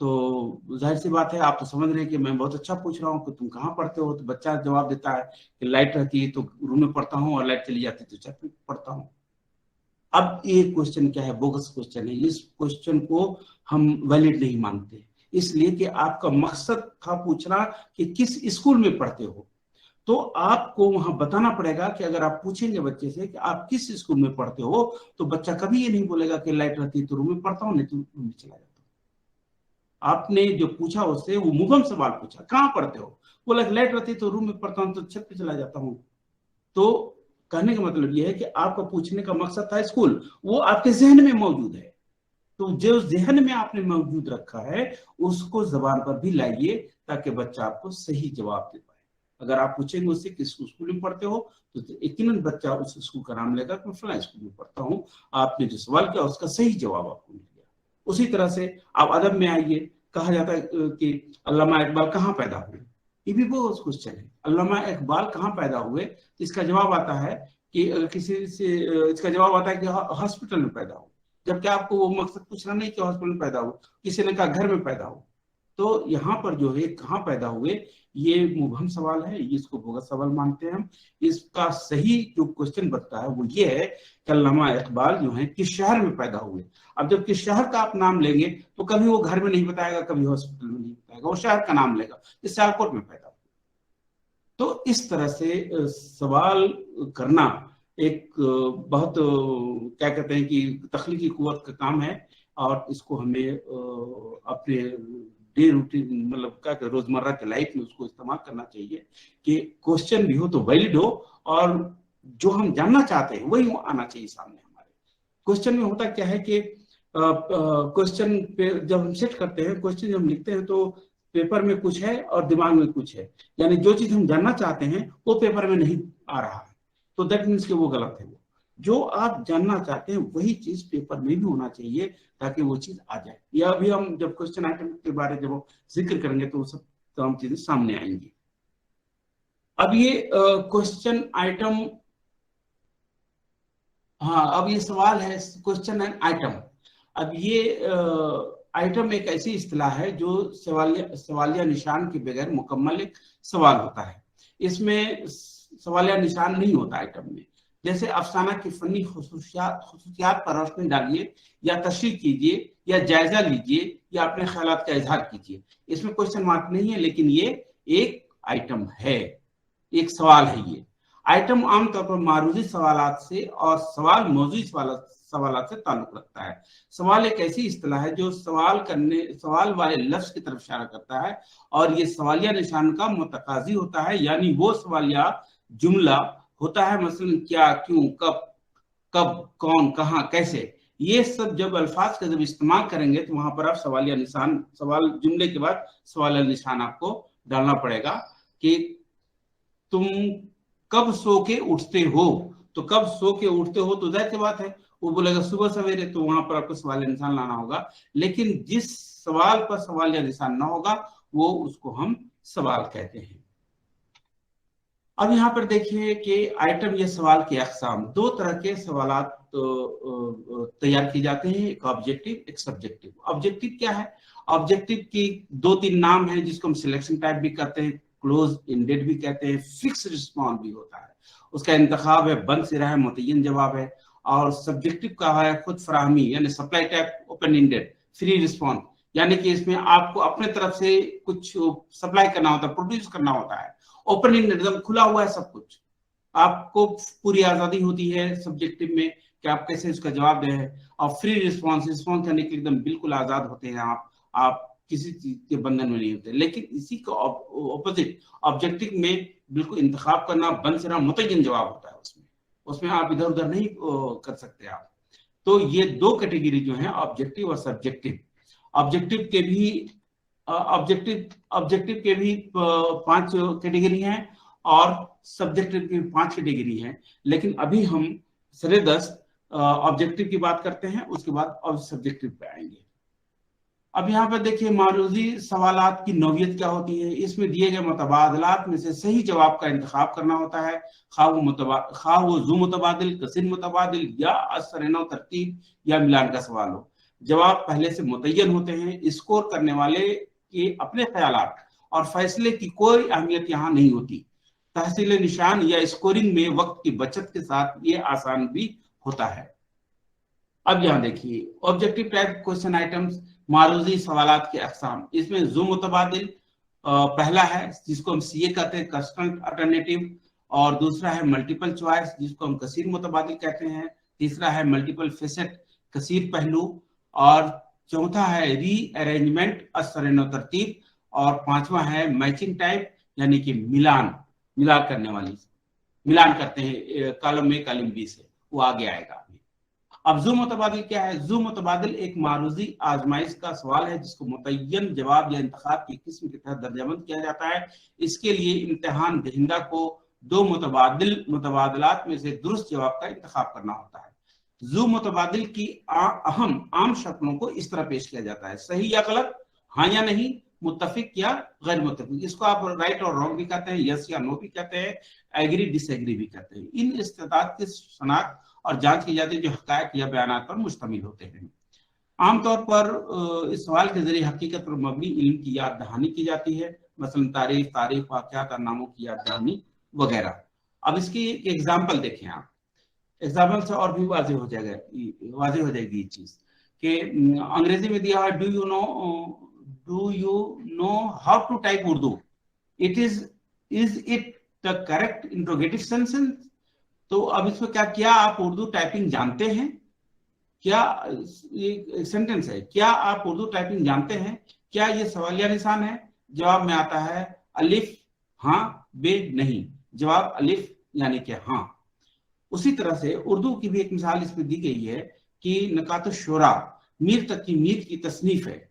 तो जाहिर सी बात है आप तो समझ रहे हैं कि मैं बहुत अच्छा पूछ रहा हूँ कि तुम कहाँ पढ़ते हो, तो बच्चा जवाब देता है कि लाइट रहती है तो रूम में पढ़ता हूँ और लाइट चली जाती है तो छत पे पढ़ता हूँ। अब ये क्वेश्चन क्या है? बोगस क्वेश्चन है। इस क्वेश्चन को हम वैलिड नहीं मानते, इसलिए कि आपका मकसद था पूछना कि किस स्कूल में पढ़ते हो। तो आपको वहां बताना पड़ेगा कि अगर आप पूछेंगे बच्चे से कि आप किस स्कूल में पढ़ते हो, तो बच्चा कभी ये नहीं बोलेगा कि लाइट रहती है तो रूम में पढ़ता हूँ, नहीं तो रूम में चला जाता हूँ। आपने जो पूछा उससे वो मुबहम सवाल पूछा, कहाँ पढ़ते हो, बोला लाइट रहती है तो रूम में पढ़ता हूँ, तो छत पे चला जाता हूँ। तो कहने का मतलब ये है कि आपका पूछने का मकसद था स्कूल, वो आपके जहन में मौजूद है, तो जो जहन में आपने मौजूद रखा है उसको जबान पर भी लाइए ताकि बच्चा आपको सही जवाब दे पाए। अगर आप पूछेंगे उससे किस स्कूल में पढ़ते हो तो यकीनन बच्चा उस स्कूल का नाम लेगा कि मैं फलां स्कूल में पढ़ता हूँ। आपने जो सवाल किया उसका सही जवाब आपको मिल गया। उसी तरह से आप अदब में आइए, कहा जाता है कि अल्लामा इकबाल कहाँ पैदा हुए, ये भी बहुत क्वेश्चन है। अल्लामा इकबाल कहाँ पैदा हुए, तो इसका जवाब आता है कि किसी से इसका जवाब आता है कि हॉस्पिटल में पैदा हो, जबकि आपको वो मकसद पूछना नहीं कि हॉस्पिटल में पैदा हो, किसी ने कहा घर में पैदा हो। तो यहाँ पर जो है कहाँ पैदा हुए ये मुबहम सवाल है, इसको बोगस सवाल मानते हैं हम। इसका सही जो क्वेश्चन बनता है वो ये है कि अल्लामा इकबाल जो है किस शहर में पैदा हुए। अब जब किस शहर का आप नाम लेंगे तो कभी वो घर में नहीं बताएगा, कभी हॉस्पिटल में नहीं बताएगा, वो शहर का नाम लेगा कि सियालकोट में पैदा हुआ। तो इस तरह से सवाल करना एक बहुत क्या कहते हैं कि तख्लीकी कुव्वत का काम है, और इसको हमें अपने डे रूटीन मतलब क्या कहते रोजमर्रा के लाइफ में उसको इस्तेमाल करना चाहिए कि क्वेश्चन भी हो तो वैलिड हो और जो हम जानना चाहते हैं वही आना चाहिए सामने हमारे। क्वेश्चन में होता क्या है कि क्वेश्चन पे जब हम सेट करते हैं, क्वेश्चन जब हम लिखते हैं तो पेपर में कुछ है और दिमाग में कुछ है, यानी जो चीज हम जानना चाहते हैं वो पेपर में नहीं आ रहा है, तो दैट मीन्स कि वो गलत है। वो जो आप जानना चाहते हैं वही चीज पेपर में भी होना चाहिए ताकि वो चीज आ जाए। या अभी हम जब क्वेश्चन आइटम के बारे जब जिक्र करेंगे तो वो सब तमाम चीजें सामने आएंगी। अब ये क्वेश्चन आइटम, हाँ अब ये सवाल है क्वेश्चन एंड आइटम। अब ये आइटम एक ऐसी इस्तिलाह है जो सवालिया निशान के बगैर मुकम्मल एक सवाल होता है। इसमें सवालिया निशान नहीं होता आइटम में। जैसे अफसाना की फनी खुसूसियात पर रोशनी डालिए या तशरीह कीजिए या जायजा लीजिए या अपने ख्यालात का इजहार कीजिए, इसमें क्वेश्चन मार्क नहीं है, लेकिन ये एक आइटम है, एक सवाल है। ये आइटम आमतौर पर मारूजी सवालात से और सवाल मौजूद सवालात से ताल्लुक रखता है। सवाल एक ऐसी इस्तिलाह है जो सवाल वाले लफ्ज की तरफ इशारा करता है और ये सवालिया निशान का मुतकाजी होता है, यानी वो सवालिया जुमला होता है, मसलन क्या, क्यों, कब, कौन, कहाँ, कैसे। ये सब जब अल्फाज का जब इस्तेमाल करेंगे तो वहां पर आप सवालिया निशान, सवाल जुमले के बाद सवालिया निशान आपको डालना पड़ेगा कि तुम कब सो के उठते हो। तो कब सो के उठते हो तो जाहिर सी बात है वो बोलेगा सुबह सवेरे, तो वहां पर आपको सवालिया निशान लाना होगा। लेकिन जिस सवाल पर सवालिया निशान ना होगा वो उसको हम सवाल कहते हैं। अब यहाँ पर देखिए कि आइटम या सवाल के अक़साम, दो तरह के सवालात तैयार किए जाते हैं, एक ऑब्जेक्टिव एक सब्जेक्टिव। ऑब्जेक्टिव क्या है? ऑब्जेक्टिव की दो तीन नाम है जिसको हम सिलेक्शन टाइप भी कहते हैं, क्लोज एंडेड भी कहते हैं, फिक्स रिस्पॉन्स भी होता है। उसका इंतखाब है, बंद सिरा है, मुतय्यन जवाब है। और सब्जेक्टिव का है खुद फराहमी, यानी supply type, open ended, free response, यानी कि इसमें आपको अपने तरफ से कुछ सप्लाई करना होता है, प्रोड्यूस करना होता है। ओपन एंडेड एकदम खुला हुआ है सब कुछ, आपको पूरी आजादी होती है सब्जेक्टिव में कि आप कैसे उसका जवाब दें। और फ्री रिस्पॉन्स करने के एकदम बिल्कुल आजाद होते हैं आप किसी चीज के बंधन में नहीं होते। लेकिन इसी का ऑपोजिट ऑब्जेक्टिव में बिल्कुल इंतखाब करना, बंद सिरा, मुतय्यन जवाब होता है। उसमें आप इधर उधर नहीं कर सकते आप। तो ये दो कैटेगरी जो है ऑब्जेक्टिव और सब्जेक्टिव। ऑब्जेक्टिव के भी 5 कैटेगरी हैं और सब्जेक्टिव की 5 कैटेगरी हैं। लेकिन अभी हम सरेदस्त ऑब्जेक्टिव की बात करते हैं, उसके बाद और सब्जेक्टिव पे आएंगे। अब यहाँ पर देखिए मारूजी सवालात की नौयत क्या होती है। इसमें दिए गए मुतबादलात में से सही जवाब का इंतखाब करना होता है, खा वो जू मुतबादिल, कसीर मुतबादिल या असरनो तरतीब या मिलान का सवाल हो। जवाब पहले से मुतय्यन होते हैं, स्कोर करने वाले के अपने ख्यालात और फैसले की कोई अहमियत यहाँ नहीं होती। तहसील निशान या स्कोरिंग में वक्त की बचत के साथ ये आसान भी होता है। अब यहाँ देखिए ऑब्जेक्टिव टाइप क्वेश्चन आइटम्स, मारूजी सवालात के अक़साम। इसमें जू मुतबादिल पहला है जिसको हम सीए कहते हैं, कंस्टेंट अल्टरनेटिव, और दूसरा है मल्टीपल चॉइस जिसको हम कसीर मुतबादिल कहते हैं, तीसरा है मल्टीपल फेसेट, कसीर पहलू, और चौथा है रीअरेंजमेंट, असरनो तरतीब, और पांचवा है मैचिंग टाइप यानी कि मिलान करने वाली, मिलान करते हैं कॉलम ए कॉलम बी से, वो आगे आएगा। अब जू मुतबादिल क्या है? जू मुतबादिल एक मारूजी आजमाइश का सवाल है जिसको मुतय्यन जवाब या इंतखाब की किस्म के तहत दर्जाबंद किया जाता है। इसके लिए इम्तिहान दहिंदा को दो मुतबादलात में से दुरुस्त जवाब का इंतखाब करना होता है। जू मुतबादिल की अहम आम शक्लों को इस तरह पेश किया जाता है: सही या गलत, हाँ या नहीं, मुत्तफिक या गैर मुत्तफिक। इसको आप राइट और रॉन्ग भी कहते हैं, यस या नो भी कहते हैं, एग्री डिसएग्री भी कहते हैं। इन इस्तेताद की शनाख्त और जांच की जाती है जो हकायक या बयानात पर मुश्तमिल होते हैं। आमतौर पर इस सवाल के जरिए हकीकत पर मबनी इल्म की याद दहानी की जाती है, मसलन तारीख, वाक़यात और नामों की याद दहानी वगैरह। अब इसकी एक एग्जाम्पल देखें आप, एग्जाम्पल से और भी वाज़ेह हो जाएगी ये चीज कि अंग्रेजी में दिया है do you know how to type Urdu, is it the correct interrogative sentence. तो अब इसमें क्या आप उर्दू टाइपिंग जानते हैं? क्या ये सेंटेंस है, क्या आप उर्दू टाइपिंग जानते हैं? क्या ये सवालिया निशान है? जवाब में आता है अलिफ हाँ, बे नहीं। जवाब अलिफ यानी कि हाँ। उसी तरह से उर्दू की भी एक मिसाल इसमें दी गई है कि नकात शोरा मीर तक की मीर की तसनीफ है,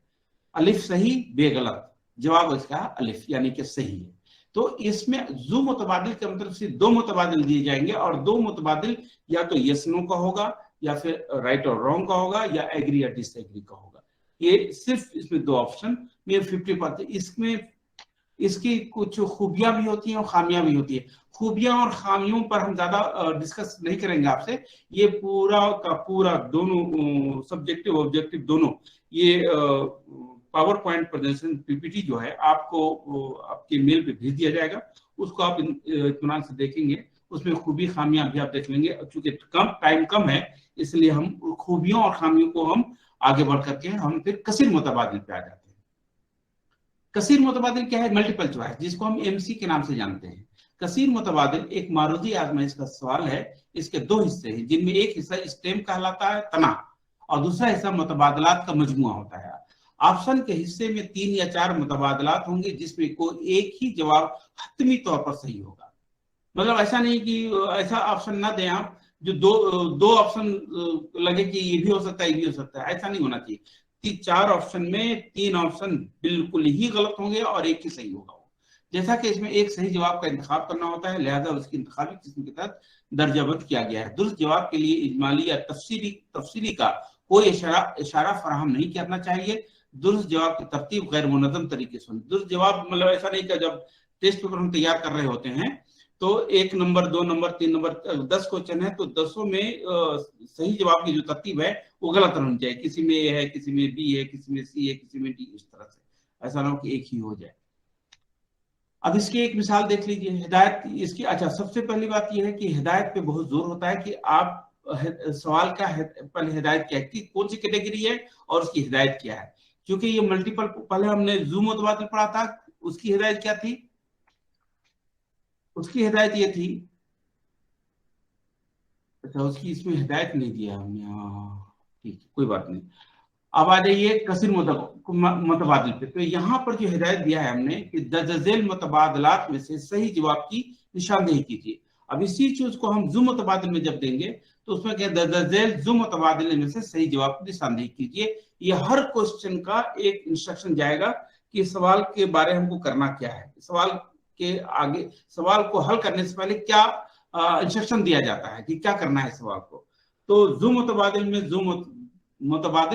अलिफ सही बे गलत। जवाब इसका अलिफ यानी कि सही है। तो इसमें जू मुतबादिल के मतलब से दो मुतबादिल दिए जाएंगे और दो मुतबादिल या तो यस नो का होगा या फिर राइट और रॉन्ग का होगा या एग्री या डिसएग्री का होगा। ये सिर्फ इसमें दो ऑप्शन में 50%। इसमें इसकी कुछ खूबियां भी होती हैं और खामियां भी होती है। खूबियां और खामियों पर हम ज्यादा डिस्कस नहीं करेंगे आपसे। ये पूरा का पूरा दोनों सब्जेक्टिव ऑब्जेक्टिव दोनों ये पावर पॉइंट प्रेजेंटेशन पीपीटी जो है आपको आपके मेल पे भेज दिया जाएगा, उसको आप इत्मीनान से देखेंगे। उसमें खूबी खामियां भी आप देख लेंगे। चूंकि टाइम कम है इसलिए हम खूबियों और खामियों को हम आगे बढ़ करके हम फिर कसीर मुतबादिल पे आ जाते हैं। कसीर मुतबादिल क्या है? मल्टीपल चॉइस, जिसको हम एमसी के नाम से जानते हैं। कसीर मुतबादिल एक मारूदी आजमाइश का सवाल है। इसके दो हिस्से हैं जिनमें एक हिस्सा स्टेम कहलाता है, तना, और दूसरा हिस्सा मुतबादलात का मजमुआ होता है। ऑप्शन के हिस्से में 3 या 4 मुतबादलात होंगे जिसमें कोई एक ही जवाब हतमी तौर पर सही होगा। मतलब ऐसा नहीं कि ऐसा ऑप्शन ना दें आप जो दो ऑप्शन लगे कि ये भी हो सकता है, ये भी हो सकता है, ऐसा नहीं होना चाहिए। 4 ऑप्शन में 3 ऑप्शन बिल्कुल ही गलत होंगे और एक ही सही होगा। जैसा कि इसमें एक सही जवाब का इंतखाब करना होता है, लिहाजा उसकी इंतखाबी किस्म के तहत दर्जाबंद किया गया है। दुरुस्त जवाब के लिए इजमाली या तफसीली का कोई इशारा फराहम नहीं करना चाहिए। दुरुस्त जवाब की तरतीब गैर मुनज़्ज़म तरीके से। दुरुस्त जवाब मतलब ऐसा नहीं कि जब टेस्ट पेपर हम तैयार कर रहे होते हैं तो 1 नंबर 2 नंबर 3 नंबर 10 क्वेश्चन है तो 10 में सही जवाब की जो तरतीब है वो गलत होनी चाहिए। किसी में ए है, किसी में बी है, किसी में सी है, किसी में डी, इस तरह से। ऐसा ना हो कि एक ही हो जाए। अब इसकी एक मिसाल देख लीजिए। हिदायत इसकी, अच्छा, सबसे पहली बात यह है कि हिदायत पे बहुत जोर होता है कि आप सवाल का पहले हिदायत क्या है कि कौन सी कैटेगरी है और उसकी हिदायत क्या है। क्योंकि ये मल्टीपल, पहले हमने जू मुतबादिल पढ़ा था, उसकी हिदायत क्या थी? उसकी हिदायत ये थी, अच्छा उसकी इसमें हिदायत नहीं दिया हमने, ठीक है कोई बात नहीं। अब आ जाइए कसीर मुतबादिल पे। तो यहाँ पर जो हिदायत दिया है हमने कि दर्जैल मुतबादलात में से सही जवाब की निशानदेही कीजिए। अब इसी चीज को हम जू मुतबादिल में जब देंगे तो उसमें क्या, दर्जैल जू मुतबादिल में से सही जवाब की निशानदेही कीजिए। ये हर क्वेश्चन का एक इंस्ट्रक्शन जाएगा कि सवाल के बारे हमको करना क्या है, सवाल के आगे सवाल को हल करने से पहले क्या इंस्ट्रक्शन दिया जाता है कि क्या करना है सवाल को। तो जू मुतबादिल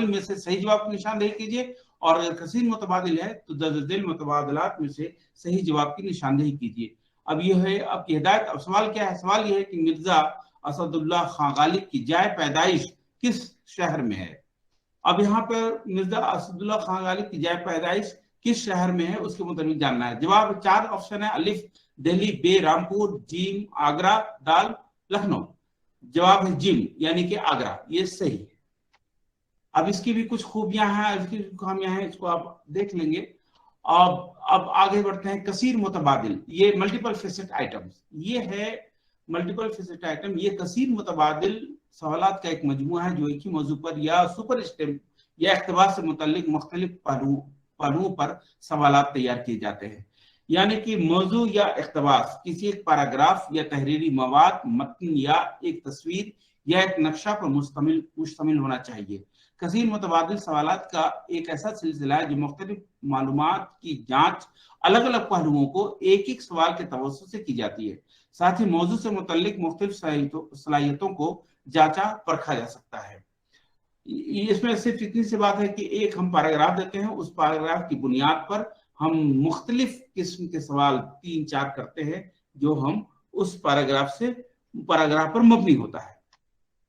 में से सही जवाब की निशानदेही कीजिए और अगर कसीर मुतबादिल है तो दर्जैल मुतबादलात में से सही जवाब की निशानदेही कीजिए। अब यह है आपकी हिदायत। अब सवाल क्या है? सवाल यह है कि मिर्जा असदुल्लाह खां गालिब की जाए पैदाइश किस शहर में है। अब यहाँ पर मिर्जा असदुल्लाह खां गालिब की जाए पैदाइश किस शहर में है उसके मुताबिक जानना है। जवाब 4 ऑप्शन है, अलिफ दिल्ली, बे रामपुर, जीम आगरा, दाल लखनऊ। जवाब है जीम यानी कि आगरा, ये सही है। अब इसकी भी कुछ खूबियां हैं, इसकी खामियां हैं, इसको आप देख लेंगे। अब आगे बढ़ते हैं। कसीर मुतबादिल, ये मल्टीपल फेसेट आइटम्स, ये है मल्टीपल फेसेट आइटम। ये कसीर मुतबादिल सवालात का एक मजमूआ है जो एक ही मौजू पर या सुपर स्टेम या इख्तिबार से मुतल्लिक मुख्तलिफ पहलुओं पर सवालात तैयार किए जाते हैं। यानी कि मौजू या इख्तिबास किसी एक पैराग्राफ या तहरीरी मवाद, मतन या एक तस्वीर यह एक नक्शा पर मुश्तमिल होना चाहिए। कसीर मुतबादिल सवालात का एक ऐसा सिलसिला है जो मुख्तलिफ मालूमात की जांच अलग अलग पहलुओं को एक एक सवाल के तवज्जुह से की जाती है। साथ ही मौजू से मुतल्लिक मुख्तलिफ सलाहियतों को जांचा परखा जा सकता है। इसमें सिर्फ इतनी सी बात है कि एक हम पैराग्राफ देते हैं, उस पैराग्राफ की बुनियाद पर हम मुख्तलिफ किस्म के सवाल 3-4 करते हैं जो हम उस पैराग्राफ पर मबनी होता है।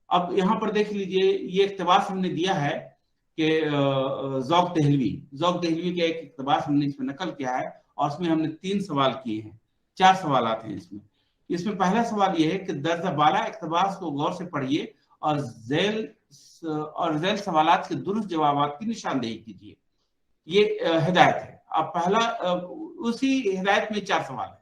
अब यहाँ पर देख लीजिए, ये इक़्तिबास हमने दिया है कि ज़ौक़ दहलवी का एक इक़्तिबास हमने इसमें नकल किया है और उसमें हमने 3 सवाल किए हैं, 4 सवालात हैं इसमें पहला सवाल ये है कि दर्जा बाला इक़्तिबास को गौर से पढ़िए और ज़ैल सवालात के दुरुस्त जवाबात की निशानदेही कीजिए। ये हिदायत है। अब पहला उसी हिदायत में 4 सवाल है।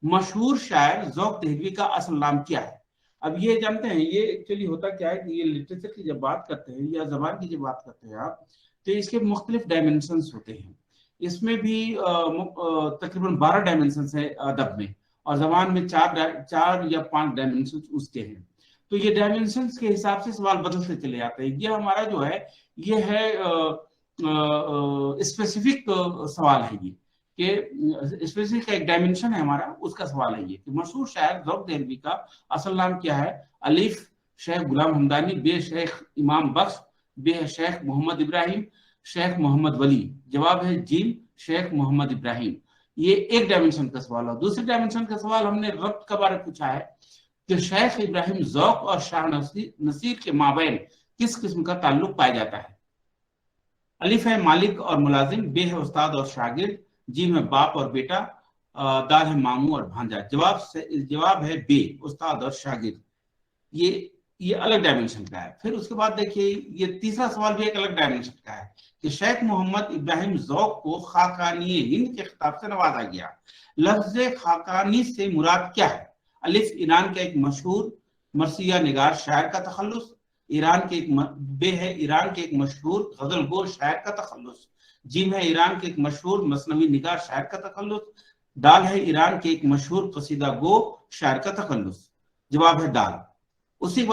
मशहूर शायर ज़ौक़ दहलवी का असल नाम क्या है? अब ये जानते हैं, ये एक्चुअली होता क्या है कि ये लिटरेचर की जब बात करते हैं या जबान की जब बात करते हैं आप, तो इसके मुख्तलिफ डायमेंशंस होते हैं। इसमें भी तकरीबन 12 डायमेंशंस है अदब में, और जबान में 4 या 5 डायमेंशंस उसके हैं। तो ये डायमेंशंस के हिसाब से सवाल बदलते चले जाते हैं। ये हमारा जो है ये है स्पेसिफिक सवाल है, ये कि स्पेसिफिक एक डायमेंशन है हमारा, उसका सवाल है ये कि मशहूर शायर ज़ौक़ दहलवी का असल नाम क्या है? अलिफ शेख गुलाम हमदानी, बे शेख इमाम बख्श, बे शेख मोहम्मद इब्राहिम, शेख मोहम्मद वली। जवाब है जीम शेख मोहम्मद इब्राहिम। ये एक डायमेंशन का सवाल है। दूसरे डायमेंशन का सवाल हमने रब्त के बारे में पूछा है कि शेख इब्राहिम ज़ौक़ और शाह नसीर के माबैन किस किस्म का ताल्लुक पाया जाता है? अलिफ है मालिक और मुलाजिम, बे है उस्ताद और शागिर्द, जीम है बाप और बेटा, दाल है मामू और भांजा। जवाब है बे, उस्ताद और शागिर्द। ये अलग डायमेंशन का है। फिर उसके बाद देखिए, ये तीसरा सवाल भी एक अलग डायमेंशन का है कि शेख मोहम्मद इब्राहिम ज़ौक़ को खाकानी हिंद के खिताब से नवाजा गया। लफ्ज खाकानी से मुराद क्या है? अलिफ ईरान का एक मशहूर मरसिया निगार शायर का तखल्लुस, बे है ईरान के एक मशहूर गजल गो शायर का तखल्लुस, जीम है ईरान के एक मशहूर मसनवी निगार शायर का तखल्लुस, दाल है ईरान के एक मशहूर कसीदा गो शायर का तखल्लुस। जवाब है दाल। उसके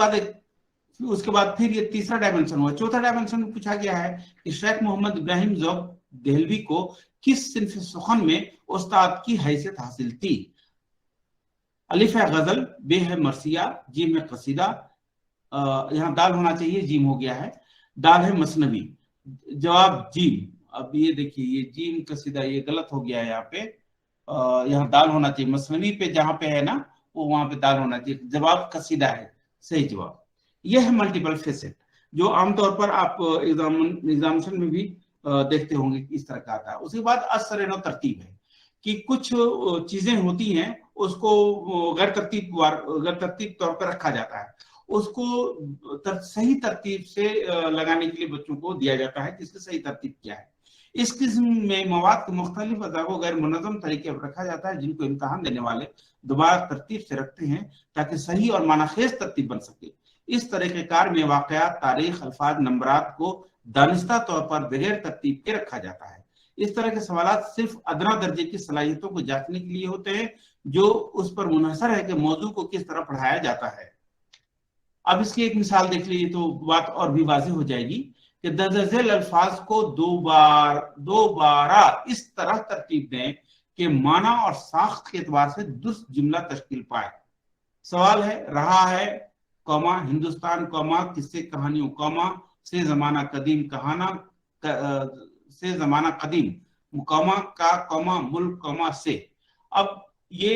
बाद फिर ये तीसरा डायमेंशन हुआ। चौथा डायमेंशन में पूछा गया है कि शेख मोहम्मद इब्राहिम ज़ौक़ दहलवी को किस सिन्फ सुखन में उस्ताद की हैसियत हासिल थी? अलिफ है गजल, बे है मरसिया, जीम है कसीदा, यहाँ दाल होना चाहिए, जीम हो गया है, दाल है मसनवी। जवाब जीम। अब ये देखिए, ये जीम कसीदा ये गलत हो गया है यहाँ पे, यहाँ दाल होना चाहिए। मसनवी पे जहाँ पे है ना, वो वहां पे दाल होना चाहिए। जवाब कसीदा है सही जवाब। यह है मल्टीपल फेसेट, जो आमतौर पर आप एग्जामिनेशन में भी देखते होंगे इस तरह का आता है। उसके बाद असरेनो तरतीब है कि कुछ चीजें होती हैं उसको गैर तरतीब तौर पर रखा जाता है, उसको सही तरतीब से लगाने के लिए बच्चों को दिया जाता है कि इसकी सही तरतीब क्या है। इस किस्म में मवाद के मुख्तलिफ अज़ा को गैर मुनज़्ज़म तरीके पर रखा जाता है, जिनको इम्तिहान देने वाले दोबारा तरतीब से रखते हैं ताकि सही और मानाखेज तरतीब बन सके। इस तरीक़ेकार में वाक़यात, तारीख, अल्फाज, नंबरात को दानिस्ता तौर पर बगैर तरतीब के रखा जाता है। इस तरह के सवालात सिर्फ अदना दर्जे की सलाहियतों को जांचने के लिए होते हैं, जो उस पर मुनहसर है कि मौजू को किस तरह पढ़ाया जाता है। अब इसकी एक मिसाल देख लीजिए तो बात और भी वाज़ेह हो जाएगी कि दर्ज अल्फाज को दोबारा इस तरह तरतीब दें कि माना और साख्त के एतबार से दुरुस्त जुमला तश्कील पाए। सवाल है, रहा है कौमा हिंदुस्तान कौमा किस्से कहानियों कौमा से जमाना कदीम से जमाना कदीम कौमा का कौमा मुल्क कौमा से। अब ये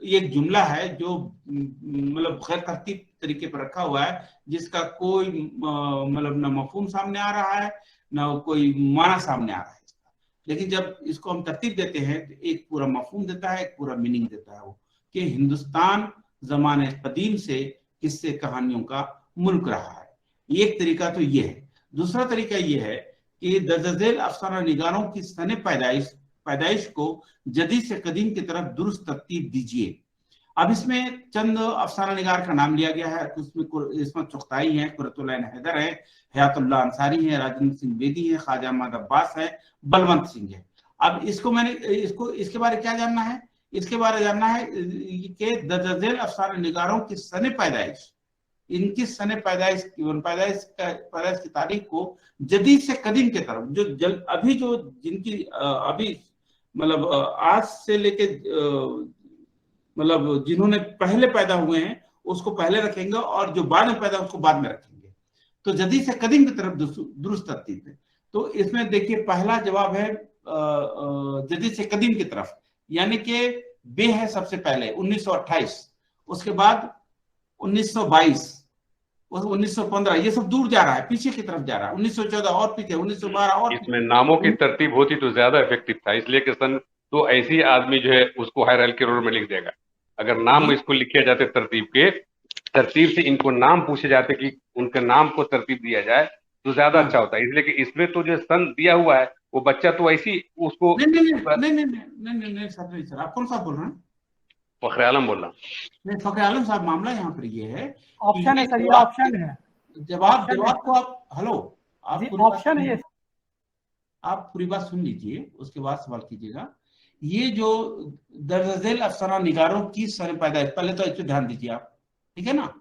एक जुमला है जो मतलब गैर तरतीब तरीके पर रखा हुआ है, जिसका कोई मतलब न मफहूम सामने आ रहा है न कोई माना सामने आ रहा है इसका। लेकिन जब इसको हम तरतीब देते हैं तो एक पूरा मफहूम देता है, एक पूरा मीनिंग देता है वो कि हिंदुस्तान ज़माने कदीम से किस्से कहानियों का मुल्क रहा है। एक तरीका तो ये है। दूसरा तरीका ये है कि दर्ज अफसाना निगारों की सने पैदाइश को जदीद से कदीम की तरफ दुरुस्त तरतीब दीजिए। अब इसमें चंद अफसाना निगार का नाम लिया गया है। उसमें इस्मत चुगताई है, कुरतुल ऐन हैदर है, हयातुल्लाह अंसारी है, राजेंद्र सिंह बेदी है, ख्वाजा अहमद अब्बास है, बलवंत सिंह है। अब इसके बारे क्या जानना है? इसके बारे जानना है कि दर्ज अफसाना निगारों की सने पैदाइश इनकी सने पैदाइश की तारीख को जदीद से कदीम के तरफ जो अभी जो जिनकी अभी मतलब आज से लेके मतलब जिन्होंने पहले पैदा हुए हैं उसको पहले रखेंगे और जो बाद में पैदा उसको बाद में रखेंगे। तो जदीद से कदीम की तरफ दुरुस्त तरतीब है। तो इसमें देखिए पहला जवाब है जदीद से कदीम की तरफ, यानी कि बे है सबसे पहले 1928, उसके बाद 1922, 1915, ये सब दूर जा रहा है, पीछे की तरफ जा रहा है, 1914 और पीछे, 1912 और इसमें नामों की तरतीब होती तो ज्यादा इफेक्टिव था, इसलिए कि सन तो ऐसे ही आदमी जो है उसको हायरार्की रोल में लिख देगा। अगर नाम इसको लिखे जाते तरतीब से इनको नाम पूछे जाते कि उनके नाम को तरतीब दिया जाए तो ज्यादा अच्छा होता है। इसलिए कि इसमें तो जो सन दिया हुआ है वो बच्चा तो ऐसी उसको नहीं सर, आप कौन सा बोल रहे हैं? फखर आलम बोल रहा हूँ। नहीं फखर आलम साहब, मामला यहाँ पर ये है, ऑप्शन है सर, ये ऑप्शन है। जवाब को आप हेलो आप ऑप्शन है, आप पूरी बात सुन लीजिए उसके बाद सवाल कीजिएगा। ये जो दर्ज अफसाना निगारों की सने पैदाइश, पहले तो इसको ध्यान दीजिए आप, ठीक है ना।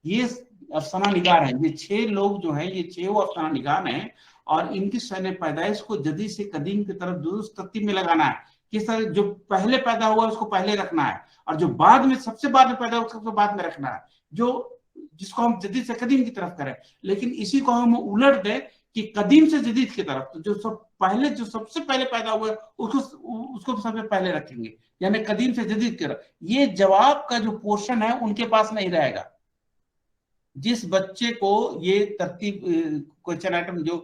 ये अफसाना निगार है, ये 6 लोग जो हैं ये 6 अफसाना निगार हैं और इनकी सने पैदाइश को जदीद से कदीम की तरफ दुरुस्त तरतीब में लगाना है। किस तरह, जो पहले पैदा हुआ उसको पहले रखना है और जो बाद में सबसे बाद में पैदा हुआ उसको बाद में रखना है, जो जिसको हम जदीद से कदीम की तरफ करें। लेकिन इसी को हम उलट दें कि कदीम से जदीद की तरफ, तो जो सबसे पहले पैदा हुआ उसको सबसे पहले रखेंगे, यानी कदीम से जदीद की तरफ। ये जवाब का जो पोर्शन है उनके पास नहीं रहेगा। जिस बच्चे को ये तरतीब क्वेश्चन आइटम जो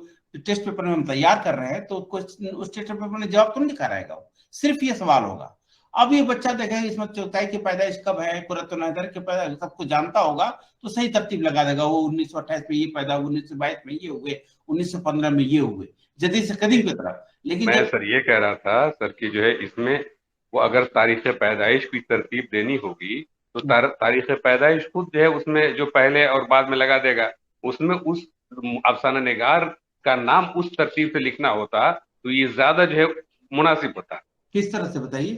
टेस्ट पेपर में हम तैयार कर रहे हैं तो उस टेस्ट पेपर में जवाब तो नहीं लिखा रहेगा, सिर्फ ये सवाल होगा। अब ये बच्चा देखेगा इसमें चौथाई की पैदाइश कब है, कुरतुल हैदर की पैदाइश सबको जानता होगा तो सही तरतीब लगा देगा। वो 1928 में ये पैदा हुए, 1922 में ये हुए, 1915 में ये हुए, जदीद से कदीम की तरफ। लेकिन मैं सर ये कह रहा था सर कि जो है इसमें वो अगर तारीख पैदाइश की तरतीब देनी होगी तो तारीख पैदाइश खुद जो है उसमें जो पहले और बाद में लगा देगा, उसमें उस अफसाना निगार का नाम उस तरतीब से लिखना होता तो ये ज्यादा जो है मुनासिब होता। किस तरह से बताइए?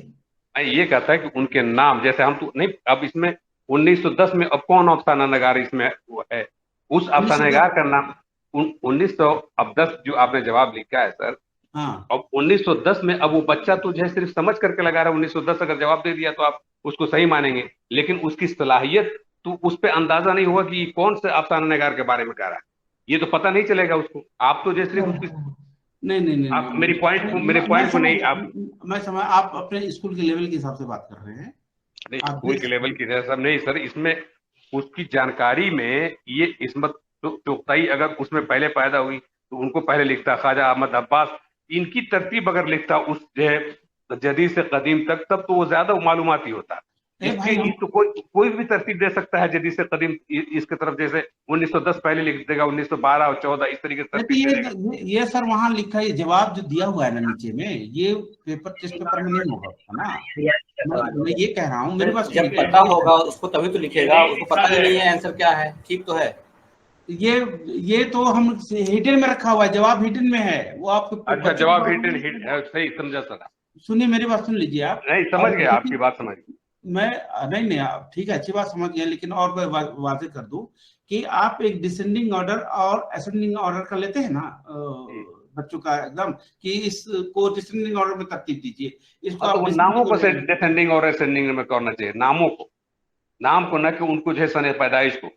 मैं ये कहता है कि उनके नाम, जैसे हम तो नहीं, अब इसमें 1910 में अब कौन अफसाना नगार इसमें वो है, उस अफसाना नगार का नाम 1910 जो आपने जवाब लिखा है सर। हाँ। अब 1910 में अब वो बच्चा तो जो है सिर्फ समझ करके लगा रहा है, 1910 अगर जवाब दे दिया तो आप उसको सही मानेंगे, लेकिन उसकी सलाहियत तो उस पर अंदाजा नहीं हुआ कि कौन से अफसाना नगार के बारे में कह रहा है, ये तो पता नहीं चलेगा उसको। आप तो जैसे उसकी नहीं आप मेरे पॉइंट को नहीं, आप मैं समझ, आप अपने स्कूल के लेवल के हिसाब से बात कर रहे हैं। नहीं, स्कूल के लेवल की सब नहीं सर, इसमें उसकी जानकारी में ये इसमत चुगताई अगर उसमें पहले पैदा हुई तो उनको पहले लिखता, ख्वाजा अहमद अब्बास इनकी तरतीब अगर लिखता उस जो है जदीद से कदीम तक, तब तो वो ज्यादा मालूमाती होता। इसके तो कोई भी तरतीब दे सकता है जदीद से कदीम इसके तरफ, जैसे 1910 पहले लिख देगा, 1912 और 14 इस तरीके से। ये सर वहां लिखा है, जवाब जो दिया हुआ है ना नीचे में, ये पेपर टेस्ट पेपर में नहीं होगा ना। मैं ये कह रहा हूँ, मेरे पास जब पता होगा उसको तभी तो लिखेगा, उसको पता ही नहीं है आंसर क्या है। ठीक तो है, ये तो हम हिडन में रखा हुआ है, जवाब हिडन में है वो आपको। अच्छा, जवाब हिडन सही समझा सर। सुनिए मेरी बात सुन लीजिए आप। नहीं समझ गए, आपकी बात समझ गई मैं। नहीं ठीक है, अच्छी बात समझ गया, लेकिन और मैं वाज़ेह कर दूं कि आप एक डिसेंडिंग ऑर्डर और असेंडिंग ऑर्डर कर लेते हैं ना बच्चों का एकदम, कि इसको डिसेंडिंग ऑर्डर में तरतीब दीजिए, इसको तो नामों को से डिसेंडिंग और असेंडिंग में करना चाहिए, नामों को, नाम को, न कि उनको जो है सने पैदाइश को।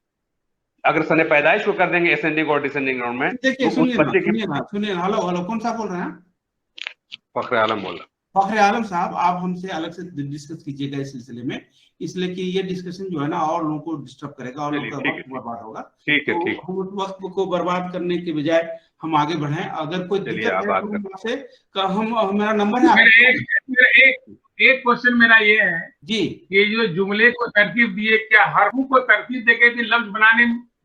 अगर सने पैदाइश को कर देंगे असेंडिंग और डिसेंडिंग ऑर्डर में, देखिए सुनिए, हेलो कौन सा बोल रहे हैं? फखर आलम बोल रहा। फखर आलम साहब, आप हमसे अलग से डिस्कस कीजिएगा इस सिलसिले में, इसलिए कि ये डिस्कशन जो है ना और लोगों को डिस्टर्ब करेगा और लोगों का वक्त बर्बाद होगा। ठीक है, ठीक। हम उस वक्त को बर्बाद करने के बजाय हम आगे बढ़े। अगर कोई दिक्कत है तो हम मेरा नंबर है। एक क्वेश्चन मेरा ये है जी, ये जो जुमले को तरतीब दिए, क्या हरफों को तरतीब देके भी लफ्ज